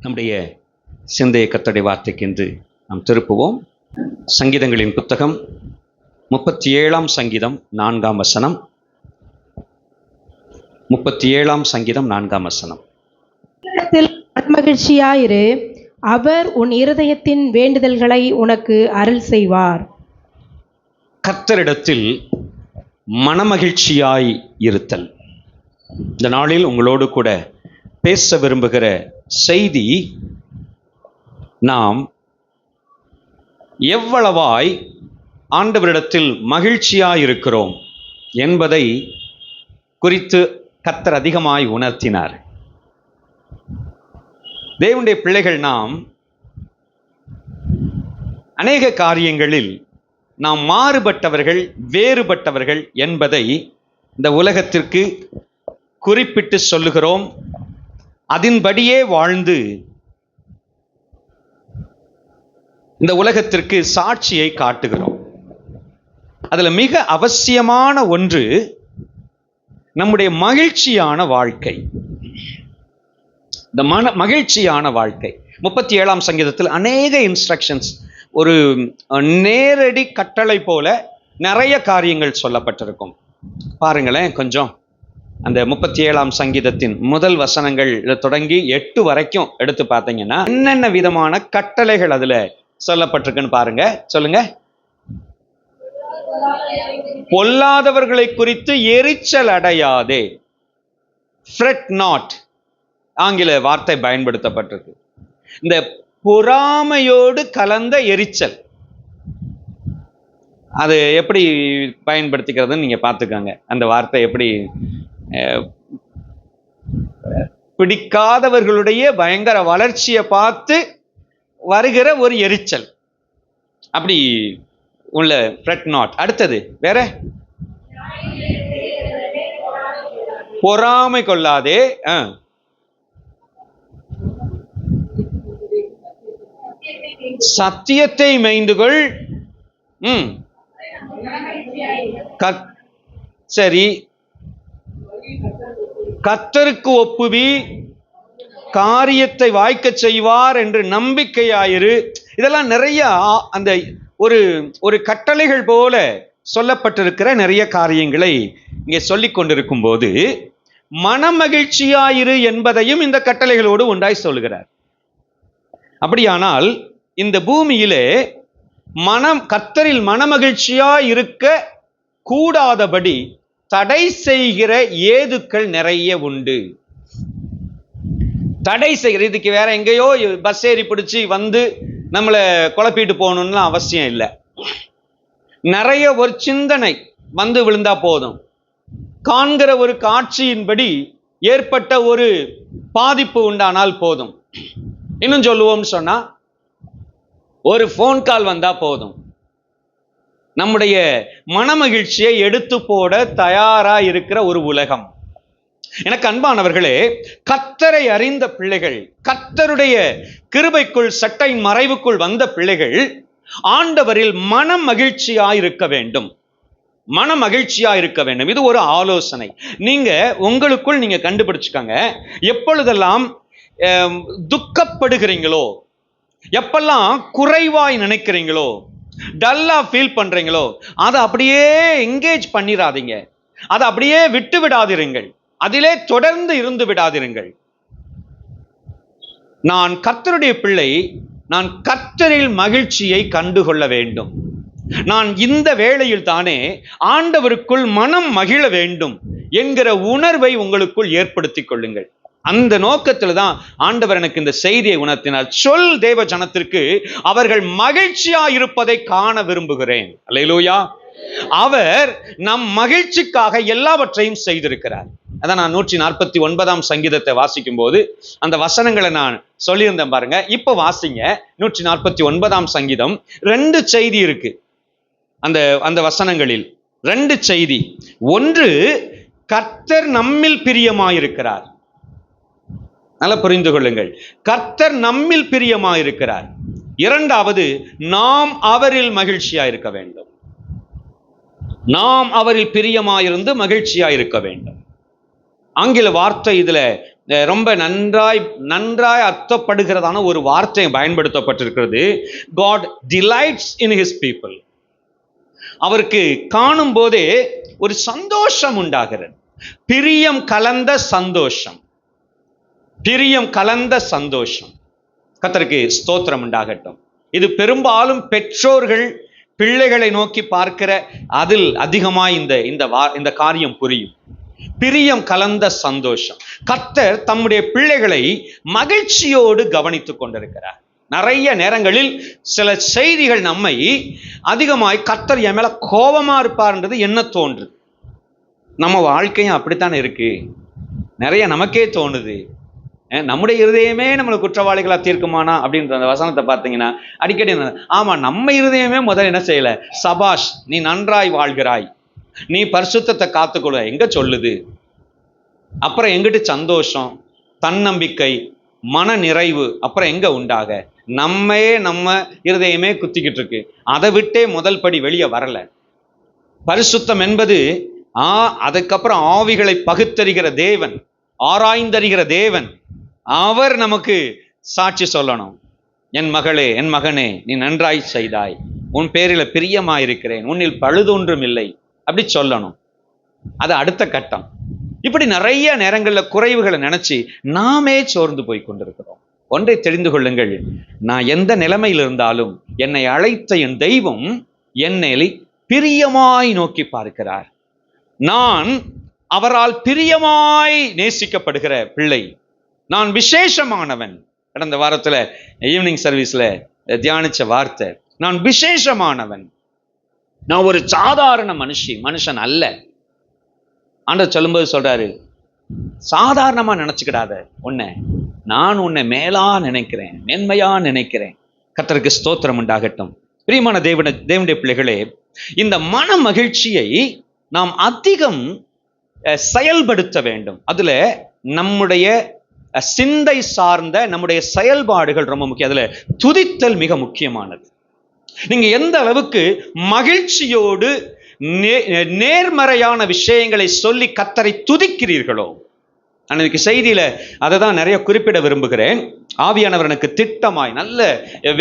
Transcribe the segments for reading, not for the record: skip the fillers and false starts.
நம்முடைய சிந்தைய கர்த்தருடைய வார்த்தைக்கு என்று நாம் திருப்புவோம். சங்கீதங்களின் புத்தகம் 37ஆம் சங்கீதம் 4ஆம் வசனம். 37ஆம் சங்கீதம் 4ஆம் வசனம். மகிழ்ச்சியாயிரு, அவர் உன் இருதயத்தின் வேண்டுதல்களை உனக்கு அருள் செய்வார். கர்த்தரிடத்தில் மனமகிழ்ச்சியாய் இருத்தல். இந்த நாளில் உங்களோடு கூட பேச விரும்புகிற செய்தி, நாம் எவ்வளவாய் ஆண்டவரிடத்தில் மகிழ்ச்சியாய் இருக்கிறோம் என்பதை குறித்து கர்த்தர் அதிகமாய் உணர்த்தினார். தேவனுடைய பிள்ளைகள் நாம் அநேக காரியங்களில் நாம் மாறுபட்டவர்கள், வேறுபட்டவர்கள் என்பதை இந்த உலகத்திற்கு குறிப்பிட்டு சொல்லுகிறோம். அதன்படியே வாழ்ந்து இந்த உலகத்திற்கு சாட்சியை காட்டுகிறோம். அதுல மிக அவசியமான ஒன்று நம்முடைய மகிழ்ச்சியான வாழ்க்கை. இந்த மகிழ்ச்சியான வாழ்க்கை 37ஆம் சங்கீதத்தில் அநேக இன்ஸ்ட்ரக்ஷன்ஸ், ஒரு நேரடி கட்டளை போல நிறைய காரியங்கள் சொல்லப்பட்டிருக்கும். பாருங்களேன், கொஞ்சம் அந்த 37ஆம் சங்கீதத்தின் முதல் வசனங்கள் தொடங்கி 8 வரைக்கும் எடுத்து பார்த்தீங்கன்னா என்னென்ன விதமான கட்டளைகள் அதுல சொல்லப்பட்டிருக்குன்னு பாருங்க. சொல்லுங்க. பொல்லாதவர்களை குறித்து எரிச்சல் அடையாதே, ஃப்ரெட் நாட், ஆங்கில வார்த்தை பயன்படுத்தப்பட்டிருக்கு. இந்த பொறாமையோடு கலந்த எரிச்சல், அது எப்படி பயன்படுத்திக்கிறதுன்னு நீங்க பார்த்துக்கோங்க. அந்த வார்த்தை எப்படி, பிடிக்காதவர்களுடைய பயங்கர வளர்ச்சியை பார்த்து வருகிற ஒரு எரிச்சல், அப்படி உள்ள ஃப்ரெட் நாட். அடுத்தது வேற, பொறாமை கொள்ளாதே, சத்தியத்தை மெய்ந்துகொள், சரி, கர்த்தருக்கு ஒப்புவி, காரியத்தை வாய்க்க செய்வார் என்று நம்பிக்கையாயிரு. இதெல்லாம் நிறைய அந்த ஒரு கட்டளைகள் போல சொல்லப்பட்டிருக்கிற நிறைய காரியங்களை இங்கே சொல்லிக் கொண்டிருக்கும் போது மனமகிழ்ச்சியாயிரு என்பதையும் இந்த கட்டளைகளோடு ஒன்றாய் சொல்கிறார். அப்படியானால் இந்த பூமியிலே கர்த்தரில் மனமகிழ்ச்சியாய் இருக்க கூடாதபடி தடை செய்கிற ஏதுக்கள் நிறைய உண்டு. தடை செய்கிற, இதுக்கு வேற எங்கேயோ பஸ் ஏறி பிடிச்சி வந்து நம்மளை குழப்பிட்டு போகணும்னு அவசியம் இல்லை. நிறைய ஒரு சிந்தனை வந்து விழுந்தா போதும், காண்கிற ஒரு காட்சியின்படி ஏற்பட்ட ஒரு பாதிப்பு உண்டானால் போதும். இன்னும் சொல்லுவோம்னு சொன்னா, ஒரு போன் கால் வந்தா போதும், நம்முடைய மனமகிழ்ச்சியை எடுத்து போட தயாரா இருக்கிற ஒரு உலகம். எனக்கு அன்பானவர்களே, கர்த்தரை அறிந்த பிள்ளைகள், கர்த்தருடைய கிருபைக்குள் சட்டையின் மறைவுக்குள் வந்த பிள்ளைகள் ஆண்டவரில் மனமகிழ்ச்சியாயிருக்க வேண்டும், மனமகிழ்ச்சியாயிருக்க வேண்டும். இது ஒரு ஆலோசனை. நீங்க உங்களுக்குள் நீங்க கண்டுபிடிச்சுக்கங்க. எப்பொழுதெல்லாம் துக்கப்படுகிறீங்களோ, எப்பெல்லாம் குறைவாய் நினைக்கிறீங்களோ, டல்லா ஃபீல் பண்றீங்களோ, அதை அப்படியே என்கேஜ் பண்ணிடாதீங்க, அதை அப்படியே விட்டு விடாதிருங்கள், அதிலே தொடர்ந்து இருந்து விடாதிருங்கள். நான் கர்த்தருடைய பிள்ளை, நான் கர்த்தரில் மகிழ்ச்சியை கண்டுகொள்ள வேண்டும், நான் இந்த வேளையில் தானே ஆண்டவருக்குள் மனம் மகிழ வேண்டும் என்கிற உணர்வை உங்களுக்குள் ஏற்படுத்திக் கொள்ளுங்கள். அந்த நோக்கத்தில் தான் ஆண்டவர் எனக்கு இந்த செய்தியை உணர்த்தினார். சொல் தேவ ஜனத்திற்கு அவர்கள் மகிழ்ச்சியா இருப்பதை காண விரும்புகிறேன். அல்லேலூயா. அவர் நம் மகிழ்ச்சிக்காக எல்லாவற்றையும் செய்திருக்கிறார். அதான் நான் 149ஆம் சங்கீதத்தை வாசிக்கும் போது அந்த வசனங்களை நான் சொல்லியிருந்தேன் பாருங்க. இப்ப வாசிங்க 149ஆம் சங்கீதம். 2 செய்தி இருக்கு அந்த வசனங்களில், 2 செய்தி. ஒன்று, கர்த்தர் நம்மில் பிரியமாயிருக்கிறார். நல்லா புரிந்து கொள்ளுங்கள், கர்த்தர் நம்மில் பிரியமாயிருக்கிறார். இரண்டாவது, நாம் அவரில் மகிழ்ச்சியாயிருக்க வேண்டும், நாம் அவரில் பிரியமாயிருந்து மகிழ்ச்சியாயிருக்க வேண்டும். ஆங்கில வார்த்தை இதுல ரொம்ப நன்றாய் அர்த்தப்படுகிறதான ஒரு வார்த்தை பயன்படுத்தப்பட்டிருக்கிறது. God delights in his people. அவருக்கு காணும் போதே ஒரு சந்தோஷம் உண்டாகிறது. பிரியம் கலந்த சந்தோஷம், பிரியம் கலந்த சந்தோஷம். கர்த்தருக்கு ஸ்தோத்திரம் உண்டாகட்டும். இது பெரும்பாலும் பெற்றோர்கள் பிள்ளைகளை நோக்கி பார்க்கிற அதில் அதிகமாய் இந்த காரியம் புரியும். பிரியம் கலந்த சந்தோஷம். கர்த்தர் தம்முடைய பிள்ளைகளை மகிழ்ச்சியோடு கவனித்துக் கொண்டிருக்கிறார். நிறைய நேரங்களில் சில செய்திகள் நம்மை அதிகமாய் கர்த்தர் என் மேல கோபமா இருப்பார்ன்றது என்ன தோன்றுது. நம்ம வாழ்க்கையும் அப்படித்தான் இருக்கு. நிறைய நமக்கே தோணுது, நம்முடைய இருதயமே நம்மளை குற்றவாளிகளா தீர்க்குமானா அப்படின்ற அந்த வசனத்தை பார்த்தீங்கன்னா அடிக்கடி ஆமா, நம்ம இருதயமே முதல்ல என்ன செய்யல, சபாஷ் நீ நன்றாய் வாழ்கிறாய், நீ பரிசுத்தத்தை காத்துக்கொள்ள எங்க சொல்லுது. அப்புறம் எங்கிட்டு சந்தோஷம், தன்னம்பிக்கை, மன நிறைவு அப்புறம் எங்க உண்டாக? நம்ம இருதயமே குத்திக்கிட்டு இருக்கு. அதை விட்டே முதல் படி வெளியே வரல. பரிசுத்தம் என்பது அதுக்கப்புறம் ஆவிகளை பகுத்தறிகிற தேவன், ஆராய்ந்தறிகிற தேவன், அவர் நமக்கு சாட்சி சொல்லணும். என் மகளே, என் மகனே, நீ நன்றாய் செய்தாய், உன் பேரில் பிரியமாயிருக்கிறேன், உன்னில் பழுதொன்றும் இல்லை, அப்படி சொல்லணும். அது அடுத்த கட்டம். இப்படி நிறைய நேரங்களில் குறைவுகளை நினைச்சு நாமே சோர்ந்து போய் கொண்டிருக்கிறோம். ஒன்றை தெரிந்து கொள்ளுங்கள், நான் எந்த நிலைமையில் இருந்தாலும் என்னை அழைத்த என் தெய்வம் என்னை பிரியமாய் நோக்கி பார்க்கிறார். நான் அவரால் பிரியமாய் நேசிக்கப்படுகிற பிள்ளை, நான் விசேஷமானவன். கடந்த வாரத்துல ஈவினிங் சர்வீஸ்ல தியானிச்ச வார்த்தை, நான் விசேஷமானவன், நான் ஒரு சாதாரண மனுஷன் அல்ல. ஆண்டவர் சொல்லும்போது சொல்றாரு, சாதாரணமா நினைச்சுக்கிடாத, நான் உன்னை மேலா நினைக்கிறேன், மேன்மையா நினைக்கிறேன். கர்த்தருக்கு ஸ்தோத்திரம் உண்டாகட்டும். பிரியமான தேவனுடைய பிள்ளைகளே, இந்த மன மகிழ்ச்சியை நாம் அதிகம் செயல்படுத்த வேண்டும். அதுல நம்முடைய சிந்தை சார்ந்த நம்முடைய செயல்பாடுகள் ரொம்ப முக்கியம். அதுல துதித்தல் மிக முக்கியமானது. நீங்க எந்த அளவுக்கு மகிழ்ச்சியோடு நேர்மறையான விஷயங்களை சொல்லி கர்த்தரை துதிக்கிறீர்களோ, நான் இன்னைக்கு செய்தியில அதை தான் நிறைய குறிப்பிட விரும்புகிறேன். ஆவியானவர் எனக்கு திட்டமாய் நல்ல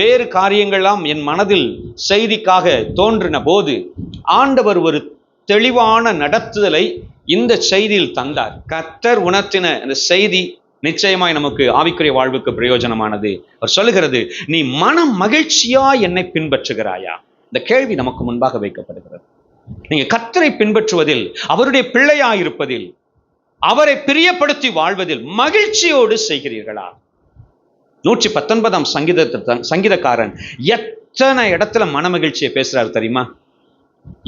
வேறு காரியங்கள்லாம் என் மனதில் செய்திக்காக தோன்றின போது ஆண்டவர் ஒரு தெளிவான நடத்துதலை இந்த செய்தியில் தந்தார். கர்த்தர் உணர்த்தின இந்த செய்தி நிச்சயமாய் நமக்கு ஆவிக்குரிய வாழ்வுக்கு பிரயோஜனமானது. அவர் சொல்லுகிறது, நீ மன மகிழ்ச்சியா என்னை பின்பற்றுகிறாயா? இந்த கேள்வி நமக்கு முன்பாக வைக்கப்படுகிறது. நீங்க கர்த்தரை பின்பற்றுவதில், அவருடைய பிள்ளையாயிருப்பதில், அவரை பிரியப்படுத்தி வாழ்வதில் மகிழ்ச்சியோடு செய்கிறீர்களா? 119ஆம் சங்கீதக்காரன் எத்தனை இடத்துல மன மகிழ்ச்சியை பேசுறாரு தெரியுமா?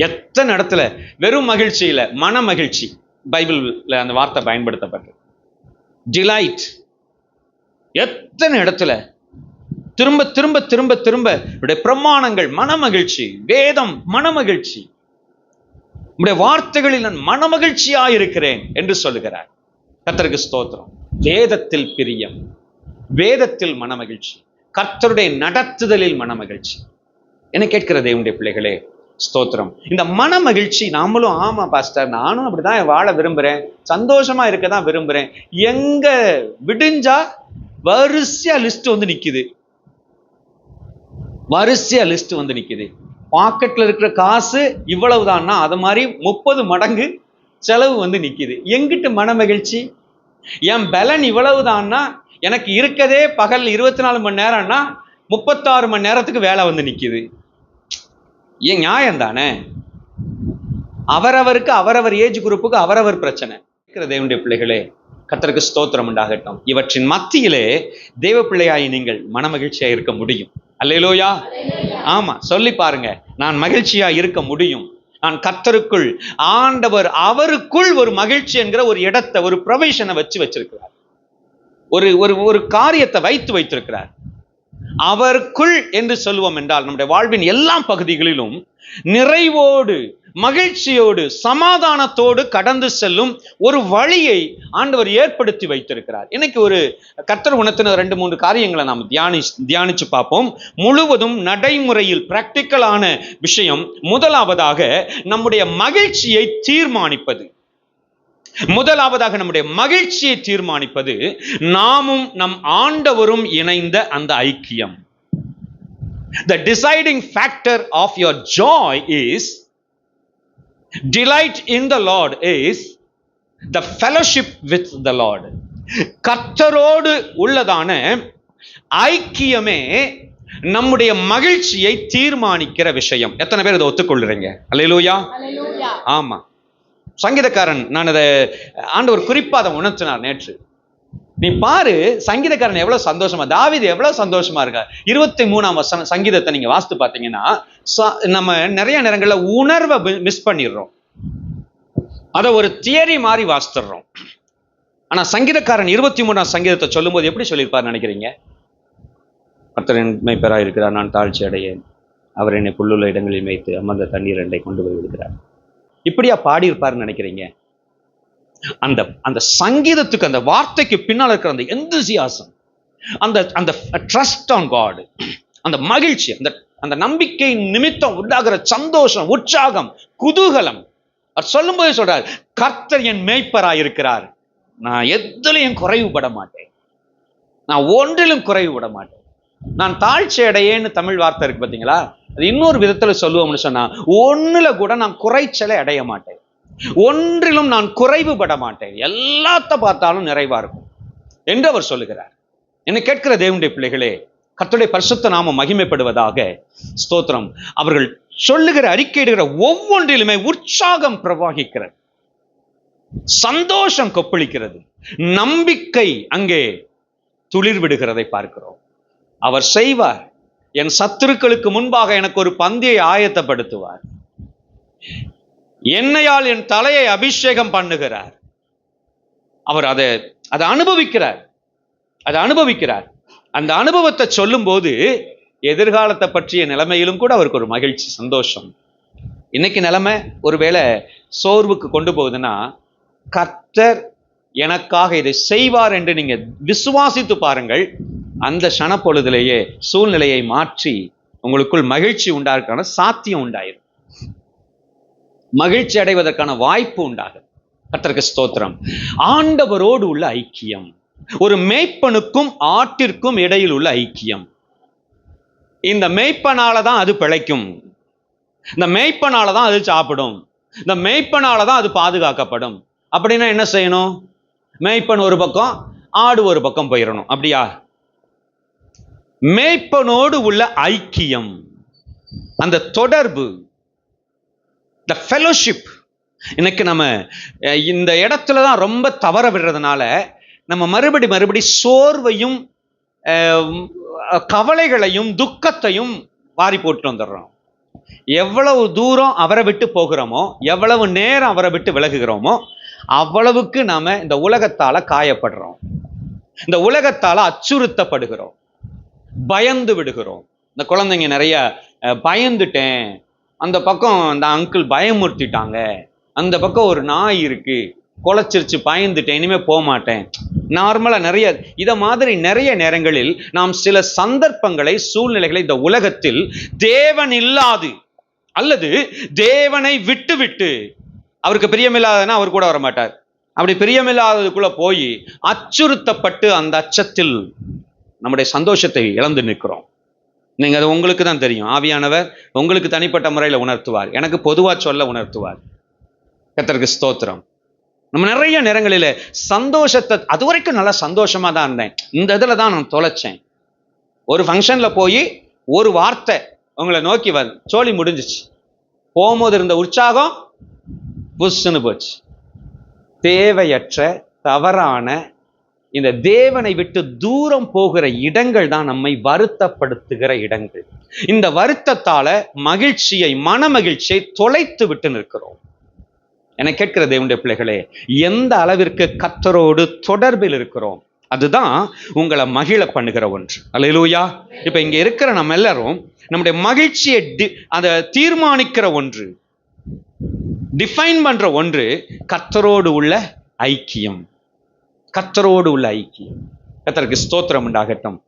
எத்தனை இடத்துல வெறும் மகிழ்ச்சி இல்ல, மன மகிழ்ச்சி. பைபிள்ல அந்த வார்த்தை பயன்படுத்தப்பட்டு டிலைட். எத்தனை இடத்துல திரும்ப திரும்ப திரும்ப திரும்ப பிரமாணங்கள் மன மகிழ்ச்சி, வேதம் மன மகிழ்ச்சி, உடைய வார்த்தைகளில் நான் மன மகிழ்ச்சியா இருக்கிறேன் என்று சொல்லுகிறார். கர்த்தருக்கு ஸ்தோத்திரம். வேதத்தில் பிரியம், வேதத்தில் மன மகிழ்ச்சி, கர்த்தருடைய நடத்துதலில் மன மகிழ்ச்சி. என்ன கேட்கிற தேவனுடைய பிள்ளைகளே, ஸ்தோத்திரம். இந்த மன மகிழ்ச்சி நாமளும், ஆமா பாஸ்டர் நானும் அப்படிதான் வாழ விரும்புறேன், சந்தோஷமா இருக்கதான் விரும்புறேன். எங்க விடிஞ்சா வரிசையா லிஸ்ட் வந்து நிக்குது, வரிசையா லிஸ்ட் வந்து நிக்குது. பாக்கெட்ல இருக்கிற காசு இவ்வளவுதான்னா அது மாதிரி 30 மடங்கு செலவு வந்து நிக்குது. எங்கிட்டு மன மகிழ்ச்சி? என் பலன் இவ்வளவுதான்னா எனக்கு இருக்கதே பகல் 24 மணி நேரம்னா 36 மணி நேரத்துக்கு வேலை வந்து நிக்குது. ஏன் நியாயம் தானே? அவரவருக்கு அவரவர் ஏஜ் குரூப்புக்கு அவரவர் பிரச்சனை. தேவனுடைய பிள்ளைகளே, கர்த்தருக்கு ஸ்தோத்திரம் உண்டாகட்டும். இவற்றின் மத்தியிலே தேவ பிள்ளையாய் நீங்கள் மன மகிழ்ச்சியா இருக்க முடியும். அல்லேலூயா. ஆமா, சொல்லி பாருங்க, நான் மகிழ்ச்சியா இருக்க முடியும். நான் கர்த்தருக்குள், ஆண்டவர் அவருக்குள் ஒரு மகிழ்ச்சி என்கிற ஒரு இடத்தை, ஒரு ப்ரொவிஷனை வச்சிருக்கிறார். ஒரு காரியத்தை வைத்திருக்கிறார். அவருக்குள் என்று சொல்லுவோம் என்றால் நம்முடைய வாழ்வின் எல்லா பகுதிகளிலும் நிறைவோடு, மகிழ்ச்சியோடு, சமாதானத்தோடு கடந்து செல்லும் ஒரு வழியை ஆண்டவர் ஏற்படுத்தி வைத்திருக்கிறார். இன்னைக்கு ஒரு கர்த்தர் உணர்த்தின 2-3 காரியங்களை நாம் தியானிச்சு பார்ப்போம். முழுவதும் நடைமுறையில் பிராக்டிக்கலான விஷயம். முதலாவதாக, நம்முடைய மகிழ்ச்சியை தீர்மானிப்பது. முதலாவதாக நம்முடைய மகிழ்ச்சியை தீர்மானிப்பது நாமும் நம் ஆண்டவரும் இணைந்த அந்த ஐக்கியம். The deciding factor of your joy is, delight in the Lord is the fellowship with the Lord. கர்த்தரோடு உள்ளதான ஐக்கியமே நம்முடைய மகிழ்ச்சியை தீர்மானிக்கிற விஷயம். எத்தனை பேர் இதை ஒத்துக்கொள்றீங்க? அல்லேலூயா. ஆமா, சங்கீதக்காரன், நான் அதை ஆண்டவர் குறிப்பா அதை உணர்த்தினார் நேற்று. நீ பாரு சங்கீதக்காரன் எவ்வளவு சந்தோஷமா, தாவீது எவ்வளவு சந்தோஷமா இருக்கா. 23ஆம் சங்கீதத்தை நீங்க வாசித்து பார்த்தீங்கன்னா, நம்ம நிறைய நேரங்கள்ல உணர்வை மிஸ் பண்ணிடுறோம், அதை ஒரு தியரி மாதிரி வாசித்துறோம். ஆனா சங்கீதக்காரன் 23ஆம் சங்கீதத்தை சொல்லும் போது எப்படி சொல்லியிருப்பார் நினைக்கிறீங்க? கர்த்தர் என் மேய்ப்பராய் இருக்கிறார், நான் தாழ்ச்சி அடையேன், அவர் என்னை புல்லுள்ள இடங்களில் மேய்த்து அமர்ந்த தண்ணீர் என்னை கொண்டு போய் விடுகிறார். இப்படியா பாடியிருப்பாருன்னு நினைக்கிறீங்க? அந்த அந்த சங்கீதத்துக்கு, அந்த வார்த்தைக்கு பின்னால் இருக்கிற அந்த எந்தூசியாசம், அந்த அந்த ட்ரஸ்ட் ஆன் காட், அந்த மகிழ்ச்சி, அந்த அந்த நம்பிக்கை நிமித்தம் உண்டாகிற சந்தோஷம், உற்சாகம், குதூகலம். அவர் சொல்லும் போது சொல்றார், கர்த்தர் என் மேய்ப்பராய் இருக்கிறார், நான் எதிலையும் குறைவுபட மாட்டேன், நான் ஒன்றிலும் குறைவுபட மாட்டேன். நான் தாழ்ச்சி அடையேன்னு தமிழ் வார்த்தை இருக்கு பார்த்தீங்களா, அது இன்னொரு விதத்துல சொல்லுவோம்னு சொன்னா, ஒண்ணுல கூட நான் குறைச்சலை அடைய மாட்டேன், ஒன்றிலும் நான் குறைவுபட மாட்டேன், எல்லாத்த பார்த்தாலும் நிறைவா இருக்கும் என்று அவர் சொல்லுகிறார். என்னை கேட்கிற தேவனுடைய பிள்ளைகளே, கர்த்தருடைய பரிசுத்த நாமம் மகிமைப்படுவதாக. ஸ்தோத்திரம். அவர்கள் சொல்லுகிற, அறிக்கையிடுகிற ஒவ்வொன்றிலுமே உற்சாகம் பிரவாகிக்கிறது, சந்தோஷம் கொப்பளிக்கிறது, நம்பிக்கை அங்கே துளிர் விடுகிறதை பார்க்கிறோம். அவர் செய்வார், என் சத்துருக்களுக்கு முன்பாக எனக்கு ஒரு பந்தியை ஆயத்தப்படுத்துவார், என்னையால் என் தலையை அபிஷேகம் பண்ணுகிறார். அவர் அதை அனுபவிக்கிறார், அதை அனுபவிக்கிறார். அந்த அனுபவத்தை சொல்லும் போது எதிர்காலத்தை பற்றிய நிலைமையிலும் கூட அவருக்கு ஒரு மகிழ்ச்சி, சந்தோஷம். இன்னைக்கு நிலைமை ஒருவேளை சோர்வுக்கு கொண்டு போகுதுன்னா, கர்த்தர் எனக்காக இதை செய்வார் என்று நீங்க விசுவாசித்து பாருங்கள். அந்த சனப்பொழுதிலேயே சூழ்நிலையை மாற்றி உங்களுக்குள் மகிழ்ச்சி உண்டாகிறதுக்கான சாத்தியம் உண்டாயிரும், மகிழ்ச்சி அடைவதற்கான வாய்ப்பு உண்டாகும். கர்த்தருக்கு ஸ்தோத்திரம். ஆண்டவரோடு உள்ள ஐக்கியம், ஒரு மேய்ப்பனுக்கும் ஆட்டிற்கும் இடையில் உள்ள ஐக்கியம். இந்த மேய்ப்பனால தான் அது பிழைக்கும், இந்த மேய்ப்பனால தான் அது சாப்பிடும், இந்த மேய்ப்பனால தான் அது பாதுகாக்கப்படும். அப்படின்னா என்ன செய்யணும்? மேய்ப்பன் ஒரு பக்கம், ஆடு ஒரு பக்கம் போயிடணும். அப்படியா? மேய்ப்பனோடு உள்ள ஐக்கியம், அந்த தொடர்பு, the fellowship. இன்னைக்கு நம்ம இந்த இடத்துல தான் ரொம்ப தவற விடுறதுனால நம்ம மறுபடி சோர்வையும் கவலைகளையும் துக்கத்தையும் வாரி போட்டு வந்துடுறோம். எவ்வளவு தூரம் அவரை விட்டு போகிறோமோ, எவ்வளவு நேரம் அவரை விட்டு விலகுகிறோமோ, அவ்வளவுக்கு நாம இந்த உலகத்தால காயப்படுறோம், இந்த உலகத்தால அச்சுறுத்தப்படுகிறோம், பயந்து விடுகிறோம். இந்த குழந்தைங்க நிறைய பயந்துட்டேன், அந்த பக்கம் அந்த அங்கிள் பயமுறுத்திட்டாங்க, அந்த பக்கம் ஒரு நாய் இருக்கு குலைச்சிருச்சு, பயந்துட்டேன், இனிமே போக மாட்டேன். நார்மலா நிறைய இத மாதிரி நிறைய நேரங்களில் நாம் சில சந்தர்ப்பங்களை, சூழ்நிலைகளை இந்த உலகத்தில் தேவன் இல்லாது அல்லது தேவனை விட்டு அவருக்கு பிரியமில்லாதனா அவர் கூட வர மாட்டார், அப்படி பிரியமில்லாததுக்குள்ள போய் அச்சுறுத்தப்பட்டு அந்த அச்சத்தில் நம்முடைய சந்தோஷத்தை இழந்து நிற்கிறோம். நீங்க அது உங்களுக்கு தான் தெரியும். ஆவியானவர் உங்களுக்கு தனிப்பட்ட முறையில் உணர்த்துவார், எனக்கு பொதுவா சொல்ல உணர்த்துவார். கர்த்தருக்கு ஸ்தோத்திரம். நம்ம நிறைய நேரங்களில சந்தோஷத்தை, அது வரைக்கும் நல்லா சந்தோஷமா தான் இருந்தேன், இந்த இதுல தான் நான் தொலைச்சேன். ஒரு ஃபங்க்ஷன்ல போய் ஒரு வார்த்தை உங்களை நோக்கி சோழி முடிஞ்சிச்சு, போகும்போது இருந்த உற்சாகம் புஷ்ன்னு போச்சு. தேவையற்ற தவறான இந்த தேவனை விட்டு தூரம் போகிற இடங்கள் தான் நம்மை வருத்தப்படுத்துகிற இடங்கள். இந்த வருத்தத்தால மகிழ்ச்சியை, மன மகிழ்ச்சியை தொலைத்து விட்டு நிற்கிறோம். என கேட்கிற தேவனுடைய பிள்ளைகளே, எந்த அளவிற்கு கர்த்தரோடு தொடர்பில் இருக்கிறோம் அதுதான் உங்களை மகிழ பண்ணுகிற ஒன்று. அல்லேலூயா. இப்ப இங்க இருக்கிற நம்ம எல்லாரும் நம்முடைய மகிழ்ச்சியை அதை தீர்மானிக்கிற ஒன்று, டிஃபைன் பண்ற ஒன்று கர்த்தரோடு உள்ள ஐக்கியம், கர்த்தரோடு உள்ள ஐக்கியம். கர்த்தருக்கு ஸ்தோத்திரம் உண்டாகட்டும்.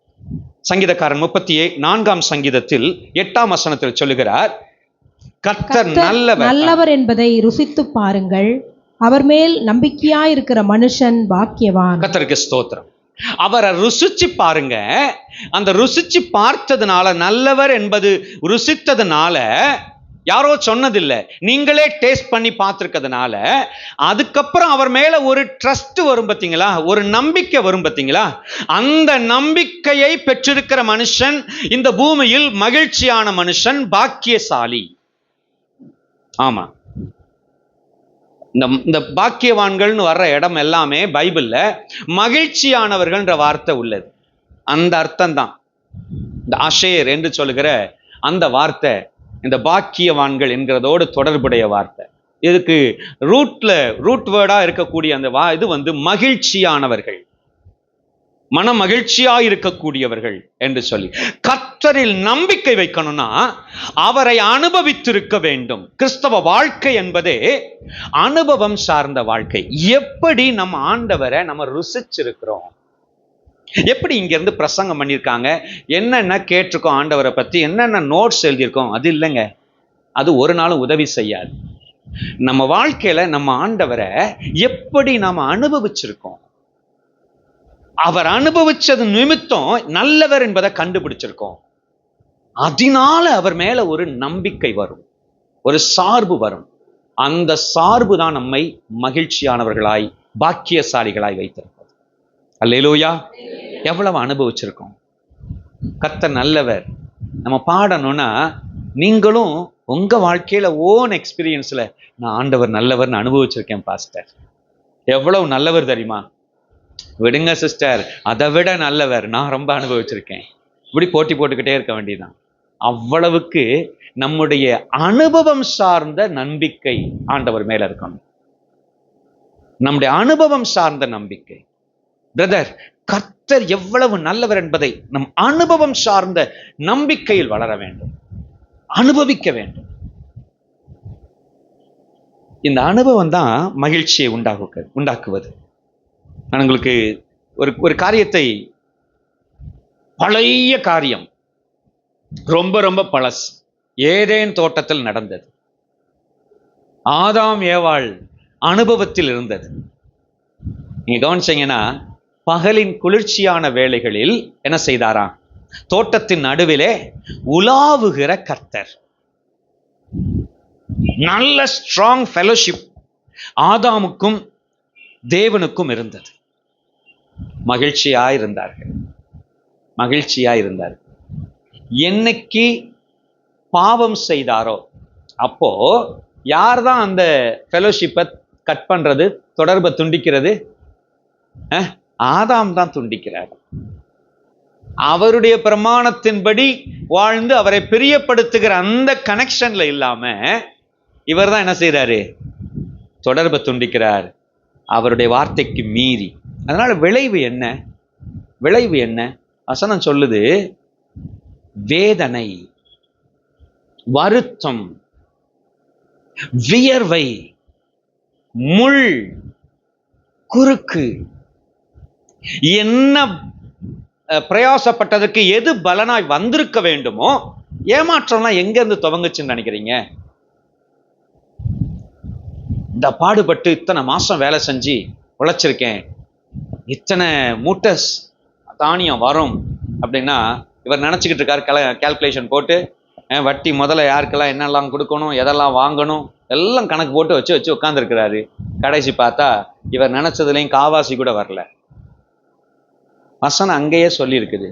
சங்கீதக்காரன் 34ஆம் சங்கீதத்தில் 8ஆம் வசனத்தில் சொல்லுகிறார், கர்த்தர் நல்லவர் என்பதை ருசித்து பாருங்கள், அவர் மேல் நம்பிக்கையாயிருக்கிற மனுஷன் பாக்கியவான். கர்த்தருக்கு ஸ்தோத்திரம். அவரை ருசிச்சு பாருங்க. அந்த ருசிச்சு பார்த்ததுனால, நல்லவர் என்பது ருசித்ததுனால, யாரோ சொன்னதில்லை, நீங்களே டேஸ்ட் பண்ணி பார்த்துருக்கிறதுனால, அதுக்கப்புறம் அவர் மேல ஒரு ட்ரஸ்ட் வரும் பார்த்தீங்களா, ஒரு நம்பிக்கை வரும் பார்த்தீங்களா, அந்த நம்பிக்கையை பெற்றிருக்கிற மனுஷன் இந்த பூமியில் மகிழ்ச்சியான மனுஷன், பாக்கியசாலி. ஆமா, இந்த பாக்கியவான்கள்னு வர்ற இடம் எல்லாமே பைபிள்ல மகிழ்ச்சியானவர்கள்ன்ற வார்த்தை உள்ளது. அந்த அர்த்தம் தான் இந்த ஆஷேர் என்று சொல்லுகிற அந்த வார்த்தை இந்த பாக்கியவான்கள் என்கிறதோடு தொடர்புடைய வார்த்தை. இதுக்கு ரூட் வேர்டா இருக்கக்கூடிய அந்த இது வந்து மகிழ்ச்சியானவர்கள், மன மகிழ்ச்சியாய் இருக்கக்கூடியவர்கள் என்று சொல்லி. கர்த்தரில் நம்பிக்கை வைக்கணும்னா அவரை அனுபவித்திருக்க வேண்டும். கிறிஸ்தவ வாழ்க்கை என்பதே அனுபவம் சார்ந்த வாழ்க்கை. எப்படி நம்ம ஆண்டவரை நம்ம ருசிச்சிருக்கிறோம், எப்படி இங்க இருந்து பிரசங்கம் பண்ணியிருக்காங்க, என்னென்ன கேட்டிருக்கோம் ஆண்டவரை பத்தி, என்னென்ன நோட்ஸ் எழுதியிருக்கோம், அது இல்லைங்க, அது ஒரு நாளும் உதவி செய்யாது. நம்ம வாழ்க்கையில நம்ம ஆண்டவரை எப்படி நாம அனுபவிச்சிருக்கோம், அவர் அனுபவிச்சது நிமித்தம் நல்லவர் என்பதை கண்டுபிடிச்சிருக்கோம். அதனால அவர் மேல ஒரு நம்பிக்கை வரும், ஒரு சார்பு வரும். அந்த சார்பு தான் நம்மை மகிழ்ச்சியானவர்களாய் பாக்கியசாலிகளாய் வைத்திருக்கிறது. அல்லேலூயா. எவ்வளவு அனுபவிச்சிருக்கோம். கர்த்தர் நல்லவர் நம்ம பாடணும்னா, நீங்களும் உங்க வாழ்க்கையில ஓன் எக்ஸ்பீரியன்ஸ்ல நான் ஆண்டவர் நல்லவர்னு அனுபவிச்சிருக்கேன் பாஸ்டர். எவ்வளவு நல்லவர் தெரியுமா? விடுங்க சிஸ்டர், அதை விட நல்லவர் நான் ரொம்ப அனுபவிச்சிருக்கேன். இப்படி போட்டி போட்டுக்கிட்டே இருக்க வேண்டியதுதான். அவ்வளவுக்கு நம்முடைய அனுபவம் சார்ந்த நம்பிக்கை ஆண்டவர் மேல இருக்கணும். நம்முடைய அனுபவம் சார்ந்த நம்பிக்கை. பிரதர், கர்த்தர் எவ்வளவு நல்லவர் என்பதை நம் அனுபவம் சார்ந்த நம்பிக்கையில் வளர வேண்டும், அனுபவிக்க வேண்டும். இந்த அனுபவம் தான் மகிழ்ச்சியை உண்டாக்குவது. நான் உங்களுக்கு ஒரு காரியத்தை, பழைய காரியம், ரொம்ப ரொம்ப பழசு, ஏதேன் தோட்டத்தில் நடந்தது. ஆதாம் ஏவாள் அனுபவத்தில் இருந்தது. நீங்க கவனிச்சீங்கன்னா, பகலின் குளிர்ச்சியான வேளைகளில் என்ன செய்தாராம்? தோட்டத்தின் நடுவிலே உலாவுகிற கர்த்தர். நல்ல ஸ்ட்ராங் ஃபெலோஷிப் ஆதாமுக்கும் தேவனுக்கும் இருந்தது. மகிழ்ச்சியாயிருந்தார்கள். என்னைக்கு பாவம் செய்தாரோ அப்போ யார் தான் அந்த ஃபெலோஷிப்பை கட் பண்றது, தொடர்பை துண்டிக்கிறது? ஆதாம் தான் துண்டிக்கிறார். அவருடைய பிரமாணத்தின்படி வாழ்ந்து அவரை பிரியப்படுத்துகிற அந்த கனெக்ஷன்ல இல்லாம இவர் தான் என்ன செய்யறாரு? தொடர்பை துண்டிக்கிறார், அவருடைய வார்த்தைக்கு மீறி. அதனால விளைவு என்ன? வசனம் சொல்லுது, வேதனை, வருத்தம், வியர்வை, முள், குறுக்கு. என்ன பிரயாசப்பட்டதற்கு எது பலனாய் வந்திருக்க வேண்டுமோ, ஏமாற்றம்லாம் எங்க இருந்து துவங்குச்சுன்னு நினைக்கிறீங்க? இந்த பாடுபட்டு இத்தனை மாசம் வேலை செஞ்சு உழைச்சிருக்கேன், இத்தனை மூட்டை தானியம் வரும் அப்படின்னா இவர் நினைச்சுக்கிட்டு இருக்காரு, கால்குலேஷன் போட்டு வட்டி முதல்ல யாருக்கெல்லாம் என்னெல்லாம் கொடுக்கணும், எதெல்லாம் வாங்கணும், எல்லாம் கணக்கு போட்டு வச்சு உட்கார்ந்துருக்கிறாரு. கடைசி பார்த்தா இவர் நினைச்சதுலையும் காவாசி கூட வரல. வசனம் அங்கேயே சொல்லி இருக்குது,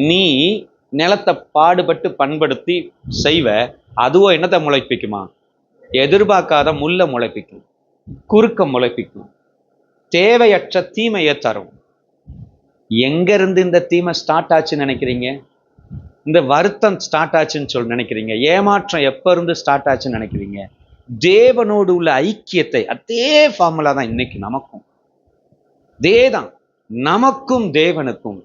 நீ நிலத்தை பாடுபட்டு பண்படுத்தி செய்வ, அதுவோ என்னத்தை முளைப்பிக்குமா? எதிர்பார்க்காத முள்ள முளைப்பிக்கும், குறுக்க முளைப்பிக்கும், தேவையற்ற தீமையை தரும். எங்க இருந்து இந்த தீமை ஸ்டார்ட் ஆச்சுன்னு நினைக்கிறீங்க? இந்த வருத்தம் ஸ்டார்ட் ஆச்சுன்னு சொல்லி நினைக்கிறீங்க? ஏமாற்றம் எப்ப இருந்து ஸ்டார்ட் ஆச்சுன்னு நினைக்கிறீங்க? தேவனோடு உள்ள ஐக்கியத்தை, அதே ஃபார்முலா தான் இன்னைக்கு நமக்கும். தேதான் நமக்கும் தேவனுக்கும்.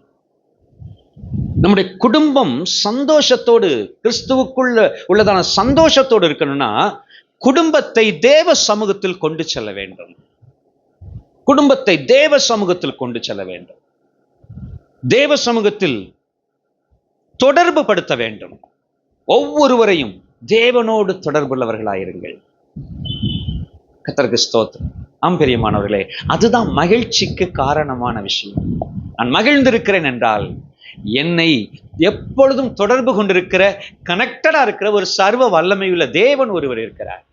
நம்முடைய குடும்பம் சந்தோஷத்தோடு, கிறிஸ்துவுக்குள்ள உள்ளதான சந்தோஷத்தோடு இருக்கணும்னா குடும்பத்தை தேவ சமூகத்தில் கொண்டு செல்ல வேண்டும். குடும்பத்தை தேவ சமூகத்தில் கொண்டு செல்ல வேண்டும். தேவ சமூகத்தில் தொடர்பு படுத்த வேண்டும். ஒவ்வொருவரையும் தேவனோடு தொடர்புள்ளவர்களாயிருங்கள். கர்த்தருக்கு ஸ்தோத்திரம். ஆம் பிரியமானவர்களே, அதுதான் மகிழ்ச்சிக்கு காரணமான விஷயம். நான் மகிழ்ந்திருக்கிறேன் என்றால் என்னை எப்பொழுதும் தொடர்பு கொண்டிருக்கிற, கனெக்டடா இருக்கிற ஒரு சர்வ வல்லமையுள்ள தேவன் ஒருவர் இருக்கிறார்.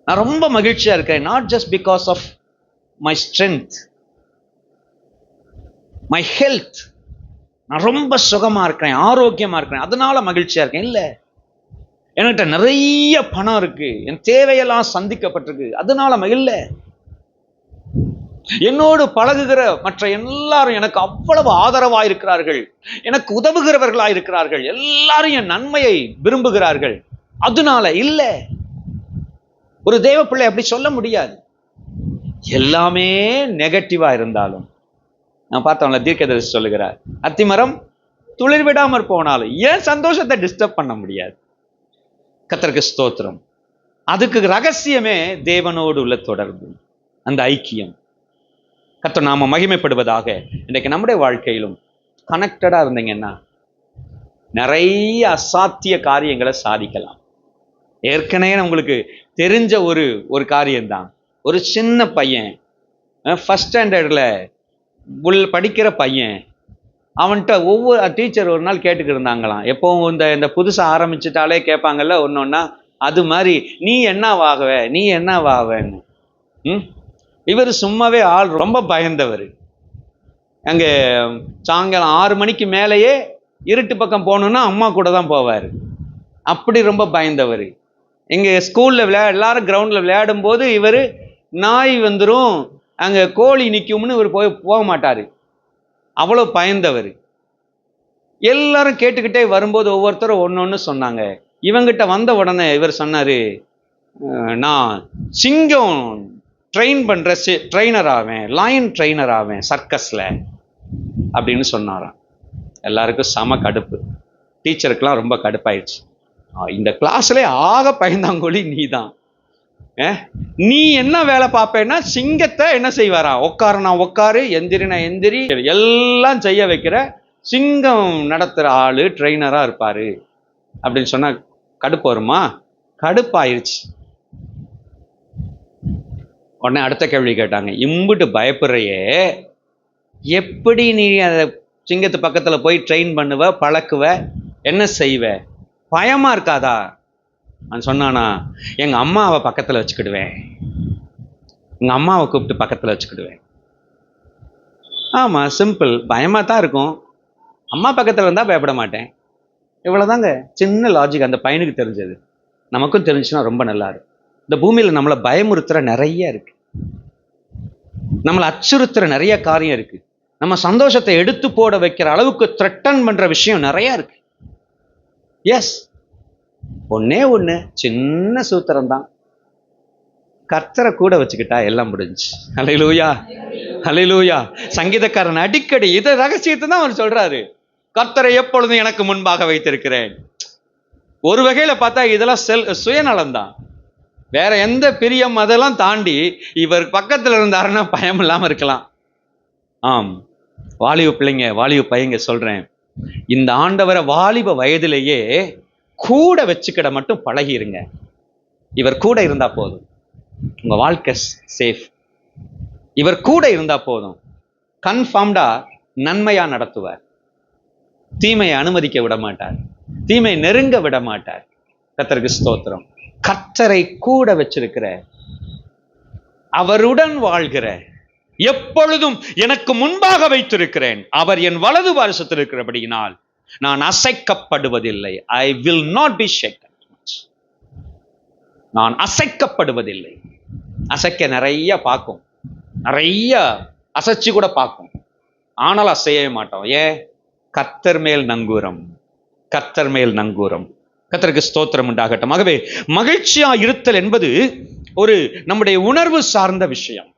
நான் ரொம்ப மகிழ்ச்சியா இருக்கிறேன், not just because of my strength, my health. நான் ரொம்ப சுகமா இருக்கிறேன், ஆரோக்கியமா இருக்கிறேன், அதனால மகிழ்ச்சியா இருக்கேன். இல்ல, என்கிட்ட நிறைய பணம் இருக்கு, என் தேவையெல்லாம் சந்திக்கப்பட்டிருக்கு, அதனால இல்ல. என்னோடு பழகுகிற மற்ற எல்லாரும் எனக்கு அவ்வளவு ஆதரவா இருக்கிறார்கள், எனக்கு உதவுகிறவர்களா இருக்கிறார்கள், எல்லாரும் என் நன்மையை விரும்புகிறார்கள், அதனால இல்ல. ஒரு தேவ பிள்ளை அப்படி சொல்ல முடியாது. எல்லாமே நெகட்டிவா இருந்தாலும், நான் பார்த்தவங்கள தீர்க்கதரிசி சொல்லுகிறார், அத்திமரம் துளிர் விடாமற் போனாலும் ஏன் சந்தோஷத்தை டிஸ்டர்ப் பண்ண முடியாது. கர்த்தருக்கு ஸ்தோத்திரம். அதுக்கு ரகசியமே தேவனோடு உள்ள தொடர்பு, அந்த ஐக்கியம். கர்த்தர் நாம மகிமைப்படுவதாக. இன்றைக்கு நம்முடைய வாழ்க்கையிலும் கனெக்டடா இருந்தீங்கன்னா நிறைய அசாத்திய காரியங்களை சாதிக்கலாம். ஏற்கனவே உங்களுக்கு தெரிஞ்ச ஒரு காரியம்தான். ஒரு சின்ன பையன், ஃபர்ஸ்ட் ஸ்டாண்டர்டில் படிக்கிற பையன், அவன்கிட்ட ஒவ்வொரு டீச்சர் ஒரு நாள் கேட்டுக்கிட்டு இருந்தாங்களாம். எப்போவும் இந்த புதுசாக ஆரம்பிச்சுட்டாலே கேட்பாங்கல்ல ஒன்னொன்னா, அது மாதிரி நீ என்னவாகுவ, நீ என்னவாகுவேன்னு. இவர் சும்மாவே ஆள் ரொம்ப பயந்தவர். அங்கே சாயங்காலம் 6 மணிக்கு மேலேயே இருட்டு பக்கம் போகணுன்னா அம்மா கூட தான் போவார். அப்படி ரொம்ப பயந்தவர். எங்க ஸ்கூல்ல எல்லாரும் கிரவுண்ட்ல விளையாடும் போது இவர் நாய் வந்துடும், அங்கே கோழி நிற்கும்னு இவர் போக மாட்டார். அவ்வளோ பயந்தவர். எல்லாரும் கேட்டுக்கிட்டே வரும்போது ஒவ்வொருத்தரும் ஒன்று சொன்னாங்க. இவங்கிட்ட வந்த உடனே இவர் சொன்னார், நான் சிங்கம் ட்ரெயின் பண்ற ட்ரெயினர் ஆவேன், லைன் ட்ரெயினர் ஆவேன் சர்க்கஸ்ல அப்படின்னு சொன்னாராம். எல்லாருக்கும் சம கடுப்பு. டீச்சருக்கெல்லாம் ரொம்ப கடுப்பாயிடுச்சு. இந்த கிளாஸ்ல ஆக பயந்தாங்கொழி நீ தான், நீ என்ன வேலை பார்ப்பேன்னா சிங்கத்தை என்ன செய்வாரா, உட்காருனா உட்காரு, எந்திரினா எந்திரி, எல்லாம் செய்ய வைக்கிற சிங்கம் நடத்துற ஆளு ட்ரெயினரா இருப்பாரு அப்படின்னு சொன்னா கடுப்பு வருமா? கடுப்பாயிருச்சு. உடனே அடுத்த கேள்வி கேட்டாங்க, இம்புட்டு பயப்படுறையே, எப்படி நீ அந்த சிங்கத்து பக்கத்துல போய் ட்ரெயின் பண்ணுவ, பழக்குவ, என்ன செய்வ, பயமா இருக்காதா? நான் சொன்னானா, எங்க அம்மாவை பக்கத்துல வச்சுக்கிடுவேன், எங்க அம்மாவை கூப்பிட்டு பக்கத்துல வச்சுக்கிடுவேன். ஆமா, சிம்பிள். பயமா தான் இருக்கும், அம்மா பக்கத்துல இருந்தா பயப்பட மாட்டேன். இவ்வளவுதாங்க, சின்ன லாஜிக். அந்த பையனுக்கு தெரிஞ்சது, நமக்கும் தெரிஞ்சுன்னா ரொம்ப நல்லா இருக்கும். இந்த பூமியில நம்மளை பயமுறுத்துற நிறைய இருக்கு, நம்மளை அச்சுறுத்துற நிறைய காரியம் இருக்கு, நம்ம சந்தோஷத்தை எடுத்து போட வைக்கிற அளவுக்கு த்ரெட்டன் பண்ற விஷயம் நிறைய இருக்கு. எஸ், ஒன்னே ஒண்ணு சின்ன சூத்திரம் தான், கர்த்தரை கூட வச்சுக்கிட்டா எல்லாம் முடிஞ்சு. ஹல்லேலூயா, ஹல்லேலூயா. சங்கீதக்காரன் அடிக்கடி இதை ரகசியத்தை தான் அவர் சொல்றாரு, கர்த்தரை எப்பொழுதும் எனக்கு முன்பாக வைத்திருக்கிறேன். ஒரு வகையில பார்த்தா இதெல்லாம் சுயநலம் தான், வேற எந்த பிரியம் அதெல்லாம் தாண்டி இவர் பக்கத்துல இருந்தாருன்னா பயம் இல்லாம இருக்கலாம். ஆம், வாலிப பிள்ளைங்க, வாலிப பையங்க சொல்றேன், இந்த ஆண்டவரை வாலிப வயதிலேயே கூட வச்சுக்கிட மட்டும் பழகிருங்க. இவர் கூட இருந்தா போதும், உங்க வாழ்க்கை சேஃப். இவர் கூட இருந்தா போதும், கன்ஃபார்ம்டா நன்மையா நடத்துவார், தீமையை அனுமதிக்க விட மாட்டார், தீமை நெருங்க விட மாட்டார். கர்த்தருக்கு ஸ்தோத்திரம். கர்த்தரை கூட வச்சிருக்கிற, அவருடன் வாழ்கிற, எப்பொழுதும் எனக்கு முன்பாக வைத்திருக்கிறேன், அவர் என் வலது பாரசத்தில் இருக்கிறபடியினால் நான் அசைக்கப்படுவதில்லை. I will not be shaken. நான் அசைக்கப்படுவதில்லை. அசைக்க நிறைய பார்க்கும், நிறைய அசைச்சு கூட பார்க்கும், ஆனால் அசையவே மாட்டோம். ஏன்? கர்த்தர் மேல் நங்கூரம், கர்த்தர் மேல் நங்கூரம். கர்த்தருக்கு ஸ்தோத்திரம் உண்டாகட்டும். ஆகவே மகிழ்ச்சியா இருத்தல் என்பது ஒரு நம்முடைய உணர்வு சார்ந்த விஷயம்.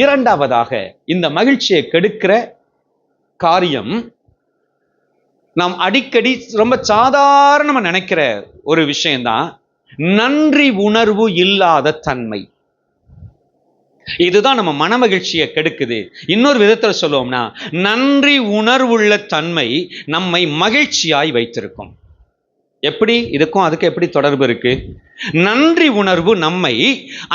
இரண்டாவதாக, இந்த மகிழ்ச்சியை கெடுக்கிற காரியம், நாம் அடிக்கடி ரொம்ப சாதாரணமா நினைக்கிற ஒரு விஷயம்தான், நன்றி உணர்வு இல்லாத தன்மை. இதுதான் நம்ம மனமகிழ்ச்சியை கெடுக்குது. இன்னொரு விதத்தில் சொல்லுவோம்னா, நன்றி உணர்வுள்ள தன்மை நம்மை மகிழ்ச்சியாய் வைத்திருக்கும். எப்படி? இதுக்கும் அதுக்கு எப்படி தொடர்பு இருக்கு? நன்றி உணர்வு நம்மை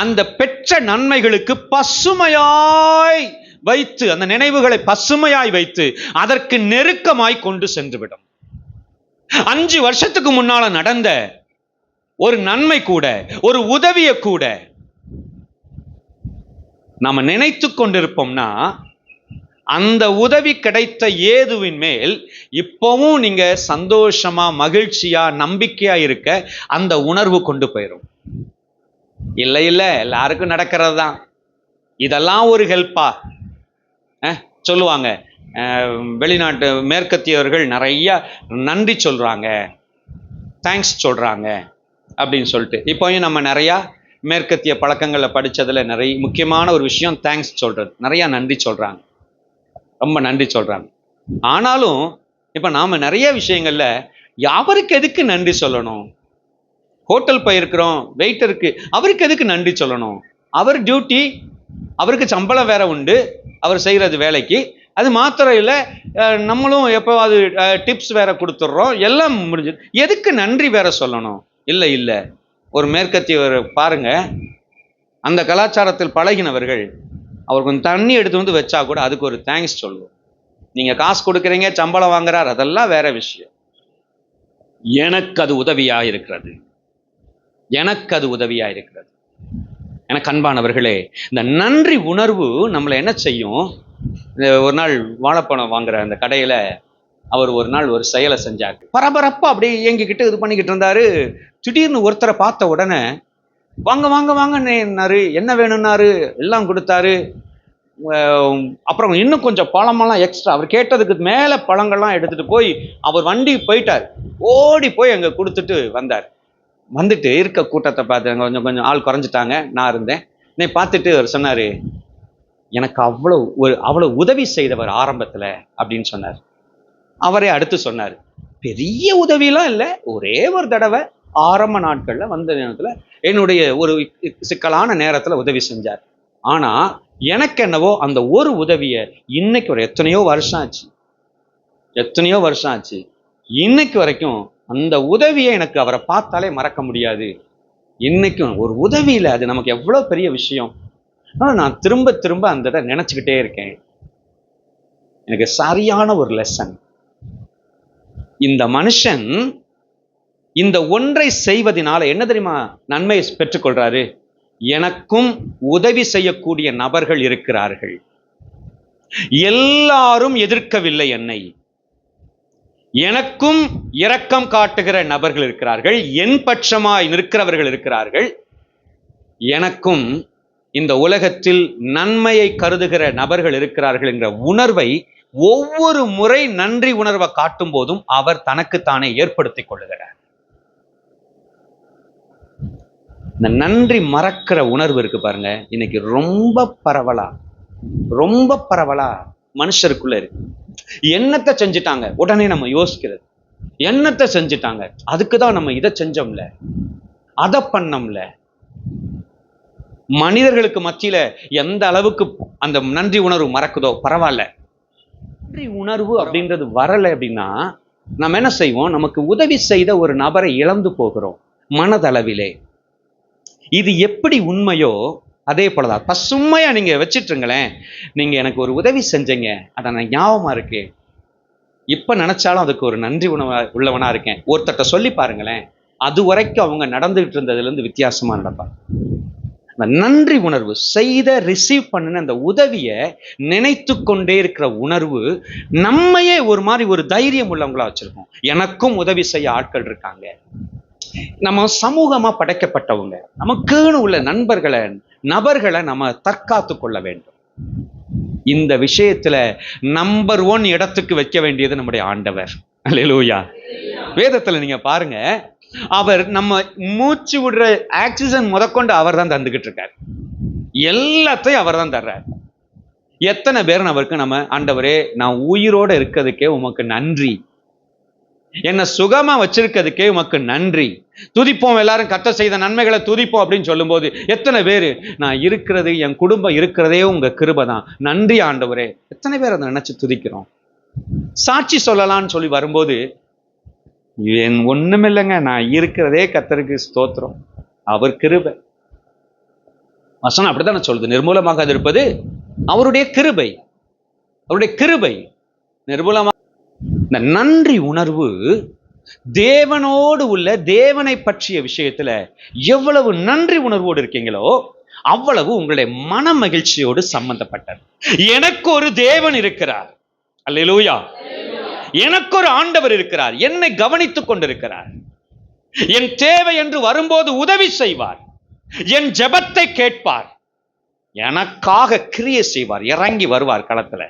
அந்த பெற்ற நன்மைகளுக்கு பசுமையாய் வைத்து, அந்த நினைவுகளை பசுமையாய் வைத்து அதற்கு நெருக்கமாய் கொண்டு சென்றுவிடும். 5 வருஷத்துக்கு முன்னால நடந்த ஒரு நன்மை கூட, ஒரு உதவிய கூட நாம நினைத்து கொண்டிருப்போம்னா, அந்த உதவி கிடைத்த ஏதுவின் மேல் இப்பவும் நீங்க சந்தோஷமா, மகிழ்ச்சியா, நம்பிக்கையா இருக்க அந்த உணர்வு கொண்டு போயிடும். இல்லை இல்லை, எல்லாருக்கும் நடக்கிறது தான், இதெல்லாம் ஒரு ஹெல்ப்பா சொல்லுவாங்க. வெளிநாட்டு மேற்கத்தியவர்கள் நிறைய நன்றி சொல்றாங்க, தேங்க்ஸ் சொல்றாங்க அப்படின்னு சொல்லிட்டு. இப்போயும் நம்ம நிறையா மேற்கத்திய பழக்கங்களை படித்ததில் நிறைய முக்கியமான ஒரு விஷயம் தேங்க்ஸ் சொல்றது. நிறையா நன்றி சொல்றாங்க, ரொம்ப நன்றி சொல்றாங்க. ஆனாலும் இப்போ நாம நிறைய விஷயங்கள்ல அவருக்கு எதுக்கு நன்றி சொல்லணும்? ஹோட்டல் போயிருக்கிறோம், வெயிட்டருக்கு, அவருக்கு எதுக்கு நன்றி சொல்லணும்? அவர் டியூட்டி, அவருக்கு சம்பளம் வேற உண்டு, அவர் செய்கிறது வேலைக்கு. அது மாத்திரம் இல்லை, நம்மளும் எப்போ அது டிப்ஸ் வேற கொடுத்துட்றோம், எல்லாம் முடிஞ்சு, எதுக்கு நன்றி வேற சொல்லணும்? இல்லை இல்லை, ஒரு மேற்கத்தியவர் பாருங்க, அந்த கலாச்சாரத்தில் பழகினவர்கள் அவர் கொஞ்சம் தண்ணி எடுத்து வந்து வச்சா கூட அதுக்கு ஒரு தேங்க்ஸ் சொல்லுவோம். நீங்க காசு கொடுக்குறீங்க, சம்பளம் வாங்குறார், அதெல்லாம் வேற விஷயம். எனக்கு அது உதவியா இருக்கிறது, எனக்கு அது உதவியா இருக்கிறது. எனக்கு அன்பானவர்களே, இந்த நன்றி உணர்வு நம்மளை என்ன செய்யும்? ஒரு நாள் வாழைப்பழம் வாங்குற அந்த கடையில அவர் ஒரு நாள் ஒரு செயலை செஞ்சார். பரபரப்பா அப்படியே இயங்கிக்கிட்டு இது பண்ணிக்கிட்டு இருந்தாரு. திடீர்னு ஒருத்தரை பார்த்த உடனே வாங்க வாங்க வாங்கன்னாரு, என்ன வேணும்னாரு, எல்லாம் கொடுத்தாரு. அப்புறம் இன்னும் கொஞ்சம் பழமெல்லாம் எக்ஸ்ட்ரா, அவர் கேட்டதுக்கு மேல பழங்கள்லாம் எடுத்துட்டு போய் அவர் வண்டி போயிட்டார். ஓடி போய் அங்க கொடுத்துட்டு வந்தார். வந்துட்டு இருக்க கூட்டத்தை பார்த்து, கொஞ்சம் கொஞ்சம் ஆள் குறைஞ்சிட்டாங்க, நான் இருந்தேன். என்னை பார்த்துட்டு அவர் சொன்னாரு, எனக்கு அவ்வளவு உதவி செய்தவர் ஆரம்பத்துல அப்படின்னு சொன்னார். அவரே அடுத்து சொன்னார், பெரிய உதவியெல்லாம் இல்லை, ஒரே ஒரு தடவை ஆரம்ப நாட்கள்ல வந்த நேரத்துல என்னுடைய ஒரு சிக்கலான நேரத்துல உதவி செஞ்சார். ஆனா எனக்கு என்னவோ அந்த ஒரு உதவிய இன்னைக்கு ஒரு எத்தனையோ வருஷம் ஆச்சு, இன்னைக்கு வரைக்கும் அந்த உதவியை எனக்கு அவரை பார்த்தாலே மறக்க முடியாது. இன்னைக்கும் ஒரு உதவியில அது நமக்கு எவ்வளவு பெரிய விஷயம். நான் திரும்ப திரும்ப அந்த நினைச்சுக்கிட்டே இருக்கேன். எனக்கு சரியான ஒரு லெசன். இந்த மனுஷன் இந்த ஒன்றை செய்வதனால என்ன தெரியுமா நன்மை பெற்றுக்கொள்றாரு? எனக்கும் உதவி செய்யக்கூடிய நபர்கள் இருக்கிறார்கள், எல்லாரும் எதிர்க்கவில்லை என்னை, எனக்கும் இரக்கம் காட்டுகிற நபர்கள் இருக்கிறார்கள், என் பட்சமாய் நிற்கிறவர்கள் இருக்கிறார்கள், எனக்கும் இந்த உலகத்தில் நன்மையை கருதுகிற நபர்கள் இருக்கிறார்கள் என்ற உணர்வை ஒவ்வொரு முறை நன்றி உணர்வை காட்டும் போதும் அவர் தனக்குத்தானே ஏற்படுத்திக் கொள்ளுகிறார். இந்த நன்றி மறக்கிற உணர்வு இருக்கு பாருங்க, இன்னைக்கு ரொம்ப பரவலா மனுஷருக்குள்ள இருக்கு. என்னத்தை செஞ்சுட்டாங்க உடனே நம்ம யோசிக்கிறது, என்னத்தை செஞ்சுட்டாங்க, அதுக்குதான் நம்ம இதை செஞ்சோம்ல, அதை பண்ணோம்ல. மனிதர்களுக்கு மத்தியில எந்த அளவுக்கு அந்த நன்றி உணர்வு மறக்குதோ பரவாயில்ல. நன்றி உணர்வு அப்படின்றது வரலை அப்படின்னா நம்ம என்ன செய்வோம்? நமக்கு உதவி செய்த ஒரு நபரை இழந்து போகிறோம் மனதளவிலே. இது எப்படி உண்மையோ அதே போலதான் பசுமையா நீங்க வச்சிட்டுங்களேன். நீங்க எனக்கு ஒரு உதவி செஞ்சீங்க, அத நான் ஞாபகமா இருக்கு, இப்ப நினைச்சாலும் அதுக்கு ஒரு நன்றி உள்ளவனா இருக்கேன். ஒருத்தட்ட சொல்லி பாருங்களேன், அது வரைக்கும் அவங்க நடந்துகிட்டு இருந்ததுல இருந்து வித்தியாசமா நடப்பாங்க. அந்த நன்றி உணர்வு, செய்த ரிசீவ் பண்ணின அந்த உதவியை நினைத்து கொண்டே இருக்கிற உணர்வு நம்மையே ஒரு மாதிரி ஒரு தைரியம் உள்ளவங்களா வச்சிருக்கோம். எனக்கும் உதவி செய்ய ஆட்கள் இருக்காங்க, நம்ம சமூகமா படைக்கப்பட்டவங்க, நமக்குன்னு உள்ள நபர்களை நம்ம தற்காத்து கொள்ள வேண்டும். இந்த விஷயத்துல நம்பர் 1 இடத்துக்கு வைக்க வேண்டியது நம்முடைய ஆண்டவர். அல்லேலூயா. வேதத்துல நீங்க பாருங்க, அவர் நம்ம மூச்சு விடுற ஆக்சிஜன் முதற்கொண்டு அவர் தான் தந்துகிட்டு இருக்காரு, எல்லாத்தையும் அவர் தான் தர்றார். எத்தனை பேர் அவருக்கு நம்ம ஆண்டவரே நான் உயிரோட இருக்கிறதுக்கே உமக்கு நன்றி, என்ன சுகமா வச்சிருக்கிறதுக்கே உமக்கு நன்றி, துதிப்போம், எல்லாரும் கர்த்தர் செய்த நன்மைகளை துதிப்போம் அப்படின்னு சொல்லும் போது எத்தனை பேரு நான் இருக்கிறது, என் குடும்பம் இருக்கிறதே உங்க கிருபை தான், நன்றி ஆண்டவரே. எத்தனை பேர் அதை நினைச்சு துதிக்கிறோம்? சாட்சி சொல்லலாம்னு சொல்லி வரும்போது என் ஒண்ணுமில்லைங்க, நான் இருக்கிறதே கர்த்தருக்கு ஸ்தோத்திரம், அவர் கிருபை. வசனம் அப்படித்தானே சொல்லுது, நிர்மூலமாக இருப்பது அவருடைய கிருபை, அவருடைய கிருபை நிர்மூலமாக. இந்த நன்றி உணர்வு தேவனோடு உள்ள, தேவனை பற்றிய விஷயத்துல எவ்வளவு நன்றி உணர்வோடு இருக்கீங்களோ அவ்வளவு உங்களுடைய மன மகிழ்ச்சியோடு சம்பந்தப்பட்டது. எனக்கு ஒரு தேவன் இருக்கிறார், அல்லேலூயா, எனக்கு ஒரு ஆண்டவர் இருக்கிறார், என்னை கவனித்துக் கொண்டிருக்கிறார், என் தேவை என்று வரும்போது உதவி செய்வார், என் ஜெபத்தை கேட்பார், எனக்காக கிரியை செய்வார், இறங்கி வருவார் களத்துல.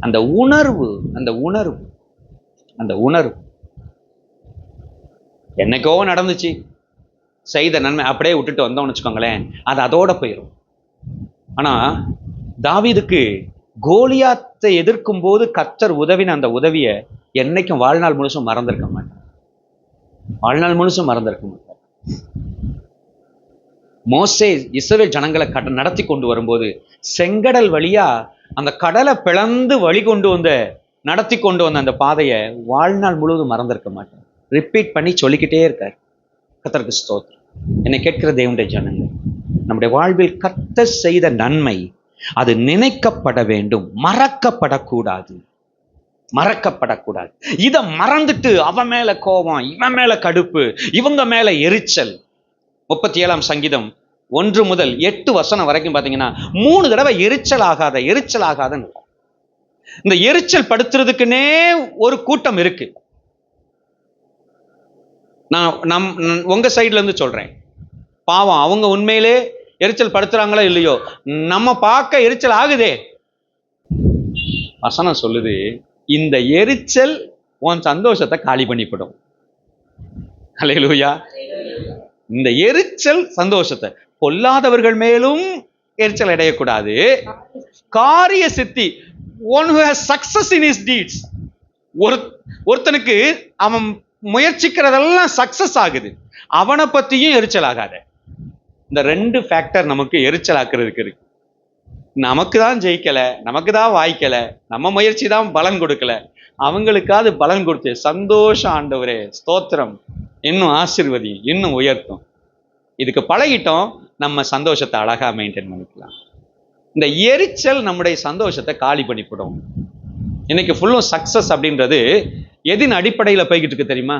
அந்த உணர்வு, அந்த உணர்வு, அந்த உணர்வு என்னைக்கோ நடந்துச்சு, செய்த நன்மை அப்படியே விட்டுட்டு வந்தோம்னு வச்சுக்கோங்களேன், அது அதோட போயிடும். ஆனா தாவீதுக்கு கோலியாத்தை எதிர்க்கும் போது கர்த்தர் உதவின அந்த உதவியை என்னைக்கும் வாழ்நாள் முழுசும் மறந்திருக்க மாட்டார், வாழ்நாள் முழுசும் மறந்திருக்க மாட்டார். மோசே இஸ்ரவேல் ஜனங்களை நடத்தி கொண்டு வரும்போது செங்கடல் வழியா அந்த கடலை பிளந்து வழி கொண்டு வந்த, நடத்தி கொண்டு வந்த அந்த பாதையை வாழ்நாள் முழுவதும் மறந்திருக்க மாட்டார். ரிப்பீட் பண்ணி சொல்லிக்கிட்டே இருக்கார். கர்த்தருக்கு ஸ்தோத்திரம். என்னை கேட்கிற தேவனுடைய ஜனங்கள், நம்முடைய வாழ்வில் கர்த்தர் செய்த நன்மை அது நினைக்கப்பட வேண்டும், மறக்கப்படக்கூடாது, மறக்கப்படக்கூடாது. இதை மறந்துட்டு அவன் மேல கோபம், இவன் மேல கடுப்பு, இவங்க மேல எரிச்சல். 37ஆம் சங்கீதம் 1 முதல் 8 வசனம் வரைக்கும் பாத்தீங்கன்னா 3 தடவை எரிச்சல் ஆகாத, எரிச்சல் ஆகாதன்னு. இந்த எரிச்சல் படுத்துறதுக்குன்னே ஒரு கூட்டம் இருக்கு. நான் உங்க சைட்ல இருந்து சொல்றேன், பாவம் அவங்க உண்மையிலே எரிச்சல் படுத்துறாங்களோ இல்லையோ, நம்ம பார்க்க எரிச்சல் ஆகுதே. வசனம் சொல்லுது, இந்த எரிச்சல் உன் சந்தோஷத்தை காலி பண்ணிவிடும். அல்லேலூயா. இந்த எரிச்சல் சந்தோஷத்தை, பொல்லாதவர்கள் மேலும் எரிச்சல் அடையக்கூடாது. காரிய சித்தி, one who has success in his deeds, ஒருத்தனுக்கு அவன் முயற்சிக்கிறதெல்லாம் சக்சஸ் ஆகுது, அவனை பத்தியும் எரிச்சல் ஆகாத. இந்த 2 ஃபேக்டர் நமக்கு எரிச்சல் ஆக்குறதுக்கு இருக்கு. நமக்கு தான் ஜெயிக்கல, நமக்கு தான் வாய்க்கல, நம்ம முயற்சி தான் பலன் கொடுக்கல, அவங்களுக்காவது பலன் கொடுத்து சந்தோஷம் ஆண்டவரே ஸ்தோத்திரம், இன்னும் ஆசீர்வதி, இன்னும் உயர்த்தும். இதுக்கு பழகிட்டோம், நம்ம சந்தோஷத்தை அழகா மெயின்டைன் பண்ணிக்கலாம். இந்த எரிச்சல் நம்முடைய சந்தோஷத்தை காலி பண்ணிவிடும். இன்னைக்கு ஃபுல்லும் சக்சஸ் அப்படின்றது எதின் அடிப்படையில் போய்கிட்டு இருக்கு தெரியுமா?